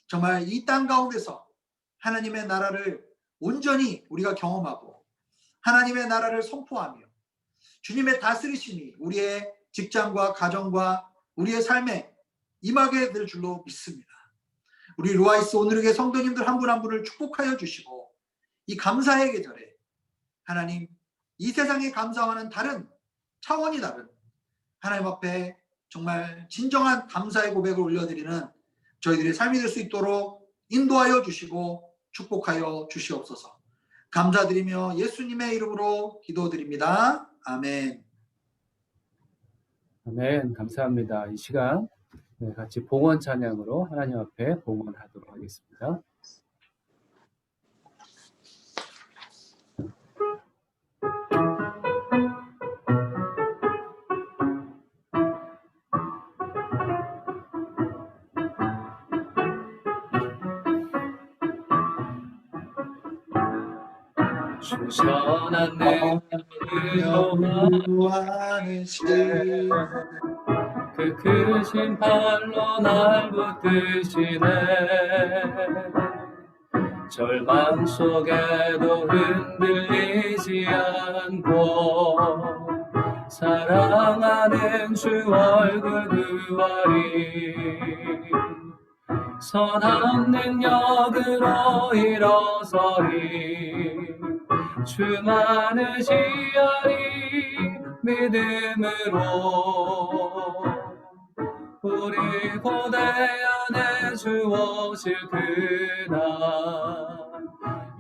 정말 이 땅 가운데서 하나님의 나라를 온전히 우리가 경험하고 하나님의 나라를 선포하며 주님의 다스리심이 우리의 직장과 가정과 우리의 삶에 임하게 될 줄로 믿습니다. 우리 루아이스 온누리교회 성도님들 한 분 한 분을 축복하여 주시고 이 감사의 계절에 하나님, 이 세상의 감사와는 다른 차원이 다른 하나님 앞에 정말 진정한 감사의 고백을 올려드리는 저희들의 삶이 될 수 있도록 인도하여 주시고 축복하여 주시옵소서. 감사드리며 예수님의 이름으로 기도드립니다. 아멘. 아멘. 감사합니다. 이 시간 같이 봉헌 찬양으로 하나님 앞에 봉헌하도록 하겠습니다. 주셔난 내 영원하신 그 크신 팔로 날 붙드시네. 절망 속에도 흔들리지 않고 사랑하는 주 얼굴 그와리 선한 능력으로 일어서리 주만을 지하리 믿음으로 우리 고대 안에 주 오실 그날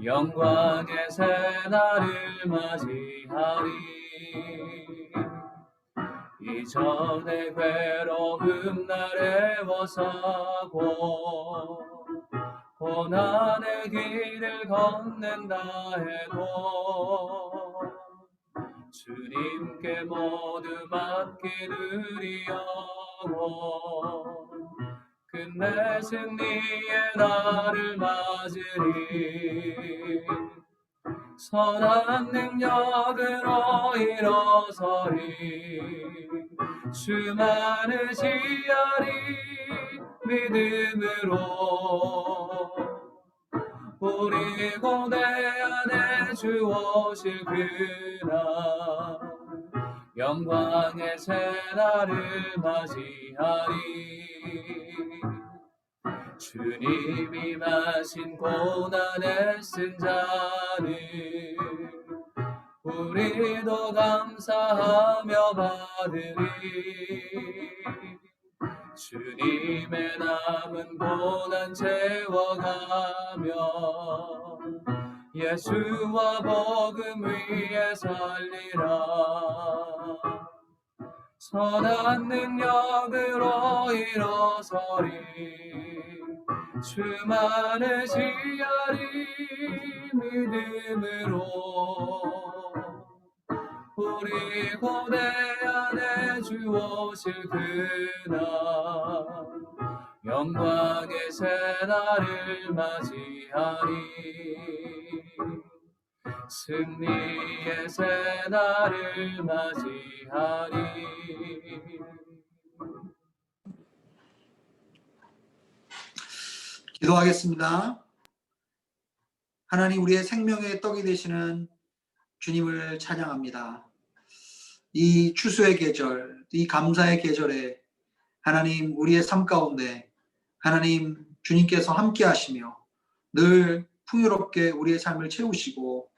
영광의 새날을 맞이하리. 이전의 괴로움 날 애워싸고 고난의 길을 걷는다 해도 주님께 모두 맡기드리려고 끝내 승리의 날을 맞으리. 선한 능력으로 일어서리 주만을 지하리 믿음으로 우리 고대 안에 주 오실 그날 영광의 새날을 맞이하리. 주님이 마신 고난의 승자를 우리도 감사하며 받으리. 주님의 남은 고난 채워가며 예수와 복음 위에 살리라. 선한 능력으로 일어서리 주만을 지하리 믿음으로 우리 고대 안에 주 오실 그날 영광의 새날을 맞이하리. 승리의 새날을 맞이하리. 기도하겠습니다. 하나님, 우리의 생명의 떡이 되시는 주님을 찬양합니다. 이 추수의 계절, 이 감사의 계절에 하나님, 우리의 삶 가운데 하나님 주님께서 함께 하시며 늘 풍요롭게 우리의 삶을 채우시고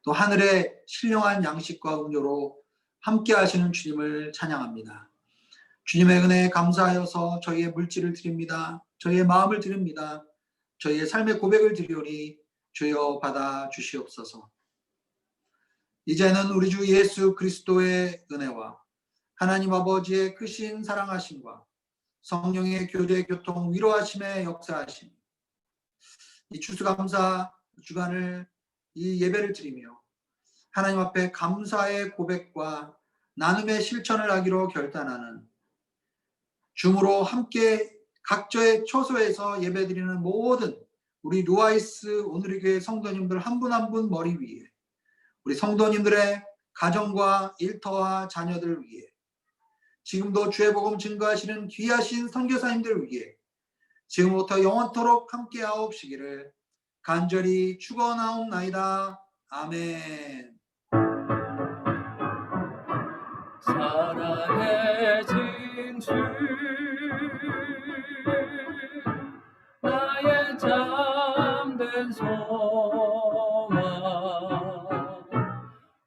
또 하늘의 신령한 양식과 음료로 함께 하시는 주님을 찬양합니다. 주님의 은혜에 감사하여서 저희의 물질을 드립니다. 저희의 마음을 드립니다. 저희의 삶의 고백을 드리오니 주여 받아 주시옵소서. 이제는 우리 주 예수 그리스도의 은혜와 하나님 아버지의 크신 사랑하심과 성령의 교제 교통 위로하심의 역사하심, 이 추수감사 주간을 이 예배를 드리며 하나님 앞에 감사의 고백과 나눔의 실천을 하기로 결단하는 줌으로 함께 각자의 처소에서 예배드리는 모든 우리 루아이스 오늘의 교회 성도님들 한 분 한 분 머리 위에 우리 성도님들의 가정과 일터와 자녀들을 위해 지금도 주의 복음 증거하시는 귀하신 선교사님들을 위해 지금부터 영원토록 함께 하옵시기를 간절히 축원하옵나이다. 아멘. 사랑의 진주 나의 잠든 소망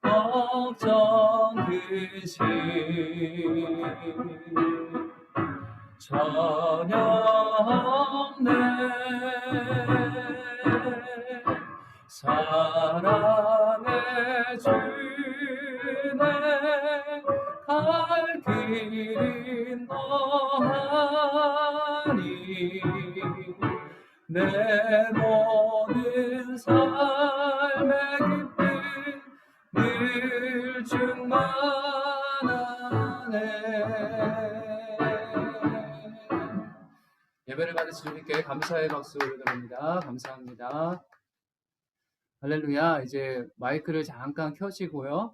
걱정 근심 전혀 없네. 사랑의 주네 갈 길인 너하니 내 모든 삶의 기쁨 늘 충만하네. 예배를 받으신 주님께 감사의 박수 올려드립니다. 감사합니다. 할렐루야. 이제 마이크를 잠깐 켜시고요.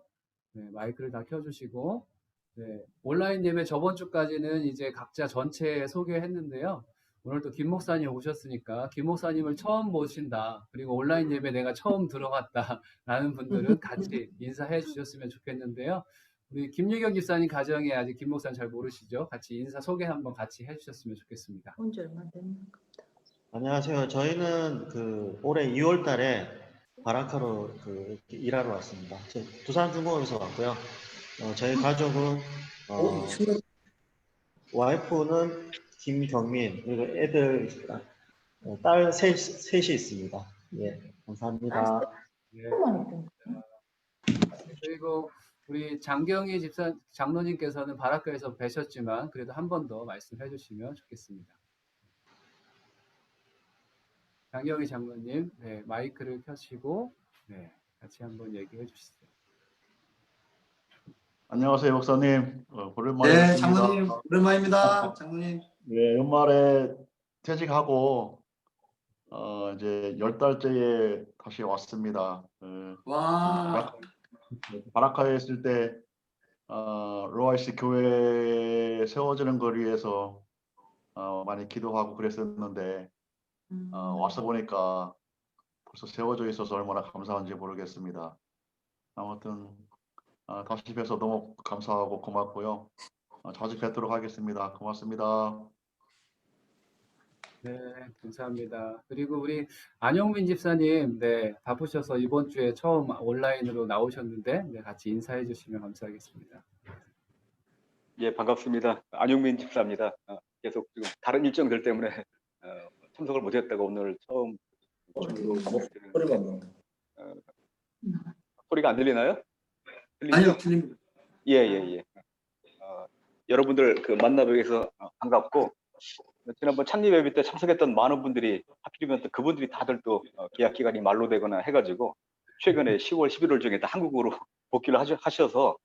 네, 마이크를 다 켜주시고, 네, 온라인 예배 저번 주까지는 이제 각자 전체 소개했는데요. 오늘 또 김 목사님 오셨으니까 김 목사님을 처음 보신다, 그리고 온라인 예배 내가 처음 들어갔다 라는 분들은 같이 인사해 주셨으면 좋겠는데요. 우리 김유경 집사님 가정에 아직 김 목사님 잘 모르시죠? 같이 인사 소개 한번 같이 해주셨으면 좋겠습니다. 온 지 얼마 됐나? 안녕하세요. 저희는 올해 2월 달에 바라카로 이렇게 일하러 왔습니다. 두산중공업에서 왔고요. 저희 가족은 와이프는 김경민, 그리고 애들 딸 셋이 있습니다. 예, 감사합니다. 네. 그리고 우리 장경희 집사 장로님께서는 바라카에서 뵈셨지만 그래도 한 번 더 말씀해 주시면 좋겠습니다. 장경희 장로님, 네, 마이크를 켜시고, 네, 같이 한번 얘기해 주시죠. 안녕하세요, 목사님. 네, 오랜만입니다. 장로님 오랜만입니다. 장로님. 네, 연말에 퇴직하고 이제 10달째에 다시 왔습니다. 와, 바라카에 있을 때 로아이스 교회 세워지는 걸 위해서 많이 기도하고 그랬었는데 와서 보니까 벌써 세워져 있어서 얼마나 감사한지 모르겠습니다. 아무튼 다시 뵈서 너무 감사하고 고맙고요. 자주 뵙도록 하겠습니다. 고맙습니다. 네, 감사합니다. 그리고 우리 안영민 집사님, 네, 바쁘셔서 이번 주에 처음 온라인으로 나오셨는데, 네, 같이 인사해 주시면 감사하겠습니다. 예, 반갑습니다. 안용민 집사입니다. 계속 지금 다른 일정들 때문에 참석을 못했다가 오늘 처음 소리가 안 들리나요? 아니요, 들립니다. 예. 여러분들 만나 뵈서 반갑고, 지난번 찬립 예배 때 참석했던 많은 분들이 하필이면 또 그분들이 다들 또 계약 기간이 만료되거나 해가지고 최근에 10월, 11월 중에 다 한국으로 복귀를 하셔서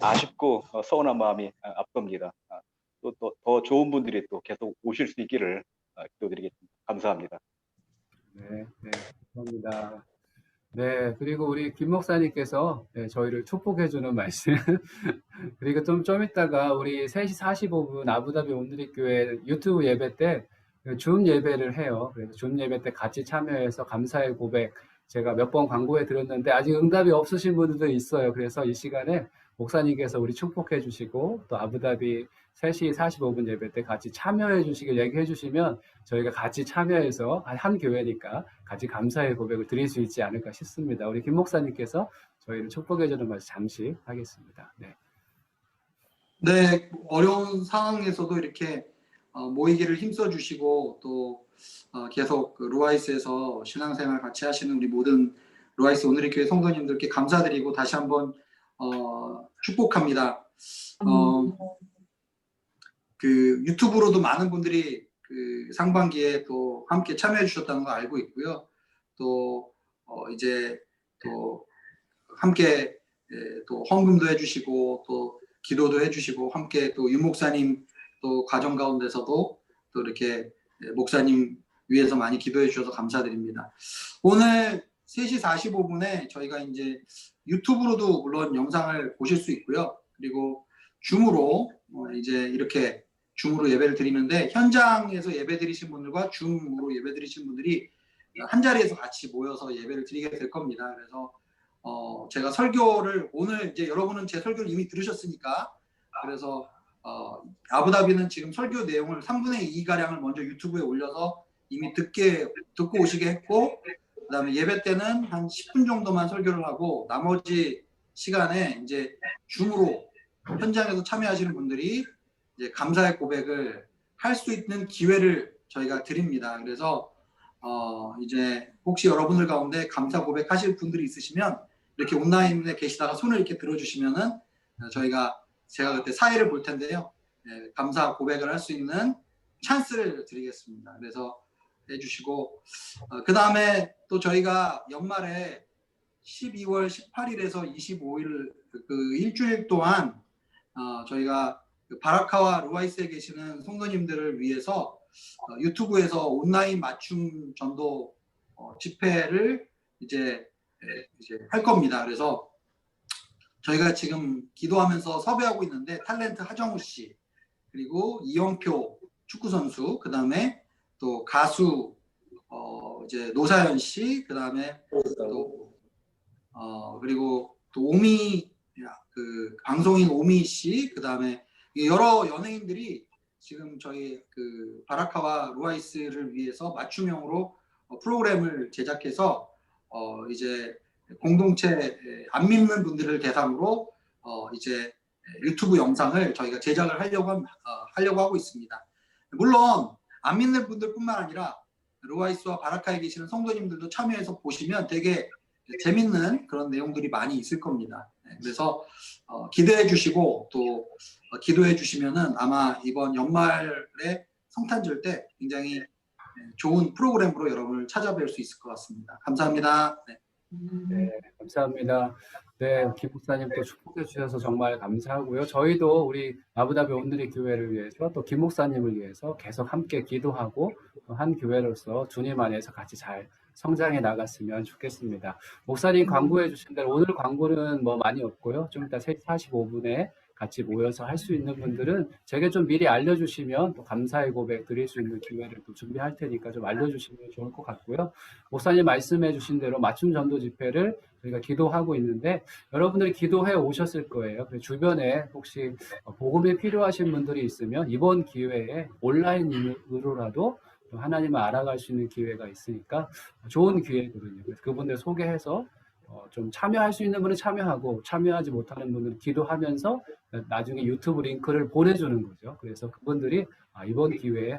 아쉽고 서운한 마음이 앞섭니다. 또 더 좋은 분들이 또 계속 오실 수 있기를 기도드리겠습니다. 감사합니다. 네, 네, 감사합니다. 네, 그리고 우리 김 목사님께서 네, 저희를 축복해주는 말씀. 그리고 좀 이따가 우리 3시 45분 아부다비 온누리교회 유튜브 예배 때 줌 예배를 해요. 그래서 줌 예배 때 같이 참여해서 감사의 고백 제가 몇 번 광고해 드렸는데 아직 응답이 없으신 분들도 있어요. 그래서 이 시간에 목사님께서 우리 축복해 주시고 또 아부다비 3시 45분 예배 때 같이 참여해 주시길 얘기해 주시면 저희가 같이 참여해서 한 교회니까 같이 감사의 고백을 드릴 수 있지 않을까 싶습니다. 우리 김 목사님께서 저희를 축복해 주는 말씀 잠시 하겠습니다. 네. 네, 어려운 상황에서도 이렇게 모이기를 힘써 주시고 또 계속 그 루아이스에서 신앙생활 같이 하시는 우리 모든 루아이스 오늘의 교회 성도님들께 감사드리고 다시 한번 축복합니다. 그 유튜브로도 많은 분들이 그 상반기에 또 함께 참여해 주셨다는 거 알고 있고요. 또 이제 또 함께 또 헌금도 해주시고 또 기도도 해주시고 함께 또 유 목사님 또 가정 가운데서도 또 이렇게 목사님 위해서 많이 기도해 주셔서 감사드립니다. 오늘 3시 45분에 저희가 이제 유튜브로도 물론 영상을 보실 수 있고요. 그리고 줌으로 이제 이렇게 줌으로 예배를 드리는데 현장에서 예배 드리신 분들과 줌으로 예배 드리신 분들이 한 자리에서 같이 모여서 예배를 드리게 될 겁니다. 그래서 제가 설교를 오늘 이제 여러분은 제 설교를 이미 들으셨으니까 그래서 아부다비는 지금 설교 내용을 3분의 2 가량을 먼저 유튜브에 올려서 이미 듣고 오시게 했고 그다음에 예배 때는 한 10분 정도만 설교를 하고 나머지 시간에 이제 줌으로 현장에서 참여하시는 분들이 이제 감사의 고백을 할 수 있는 기회를 저희가 드립니다. 그래서 이제 혹시 여러분들 가운데 감사 고백하실 분들이 있으시면 이렇게 온라인에 계시다가 손을 이렇게 들어주시면은 제가 그때 사회를 볼 텐데요. 네, 감사 고백을 할 수 있는 찬스를 드리겠습니다. 그래서 해주시고 그 다음에 또 저희가 연말에 12월 18일에서 25일 그 일주일 동안 저희가 그 바라카와 루아이스에 계시는 성도님들을 위해서 유튜브에서 온라인 맞춤 전도 집회를 이제 할 겁니다. 그래서 저희가 지금 기도하면서 섭외하고 있는데 탤런트 하정우 씨 그리고 이영표 축구 선수 그 다음에 또 가수 이제 노사연 씨 그 다음에 또 그리고 또 오미 그 방송인 오미 씨 그 다음에 여러 연예인들이 지금 저희 그 바라카와 루아이스를 위해서 맞춤형으로 프로그램을 제작해서 이제 공동체 안 믿는 분들을 대상으로 이제 유튜브 영상을 저희가 제작을 하려고 하고 있습니다. 물론 안 믿는 분들뿐만 아니라 루아이스와 바라카에 계시는 성도님들도 참여해서 보시면 되게 재밌는 그런 내용들이 많이 있을 겁니다. 그래서 기대해 주시고 또 기도해 주시면은 아마 이번 연말에 성탄절 때 굉장히 좋은 프로그램으로 여러분을 찾아뵐 수 있을 것 같습니다. 감사합니다. 네. 네, 감사합니다. 네, 김 목사님도 축복해 주셔서 정말 감사하고요. 저희도 우리 아부다비 온누리 교회를 위해서 또 김 목사님을 위해서 계속 함께 기도하고 한 교회로서 주님 안에서 같이 잘 성장해 나갔으면 좋겠습니다. 목사님 광고해 주신 대로 오늘 광고는 뭐 많이 없고요. 좀 이따 3시 45분에 같이 모여서 할 수 있는 분들은 제게 좀 미리 알려주시면 또 감사의 고백 드릴 수 있는 기회를 또 준비할 테니까 좀 알려주시면 좋을 것 같고요. 목사님 말씀해 주신 대로 맞춤 전도 집회를 저희가 기도하고 있는데 여러분들이 기도해 오셨을 거예요. 그래서 주변에 혹시 복음이 필요하신 분들이 있으면 이번 기회에 온라인으로라도 하나님을 알아갈 수 있는 기회가 있으니까 좋은 기회거든요. 그래서 그분들 소개해서 좀 참여할 수 있는 분은 참여하고 참여하지 못하는 분은 기도하면서 나중에 유튜브 링크를 보내주는 거죠. 그래서 그분들이 이번 기회에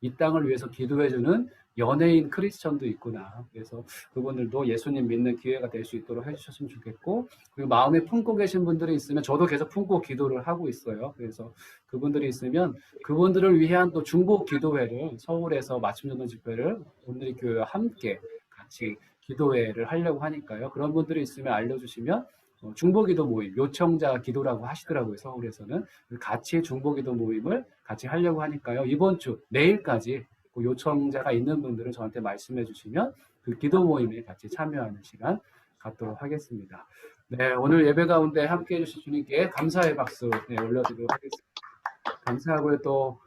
이 땅을 위해서 기도해주는 연예인 크리스천도 있구나. 그래서 그분들도 예수님 믿는 기회가 될 수 있도록 해주셨으면 좋겠고 그리고 마음에 품고 계신 분들이 있으면 저도 계속 품고 기도를 하고 있어요. 그래서 그분들이 있으면 그분들을 위한 또 중보 기도회를 서울에서 맞춤 전도 집회를 오늘의 교회와 함께 같이 기도회를 하려고 하니까요. 그런 분들이 있으면 알려주시면 중보기도 모임, 요청자 기도라고 하시더라고요. 서울에서는 같이 중보기도 모임을 같이 하려고 하니까요. 이번 주 내일까지 그 요청자가 있는 분들은 저한테 말씀해 주시면 그 기도 모임에 같이 참여하는 시간 갖도록 하겠습니다. 네, 오늘 예배 가운데 함께 해주신 주님께 감사의 박수 올려드리도록 하겠습니다. 감사하고요. 또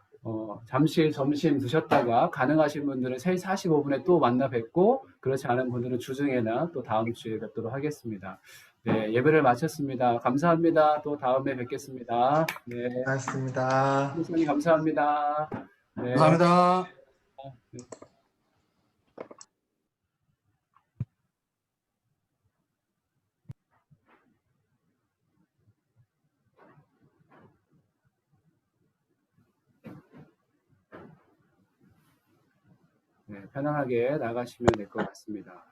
잠시 점심 드셨다가 가능하신 분들은 3시 45분에 또 만나 뵙고 그렇지 않은 분들은 주중에나 또 다음 주에 뵙도록 하겠습니다. 네, 예배를 마쳤습니다. 감사합니다. 또 다음에 뵙겠습니다. 네, 고맙습니다. 목사님 감사합니다. 네. 감사합니다. 네, 편안하게 나가시면 될 것 같습니다.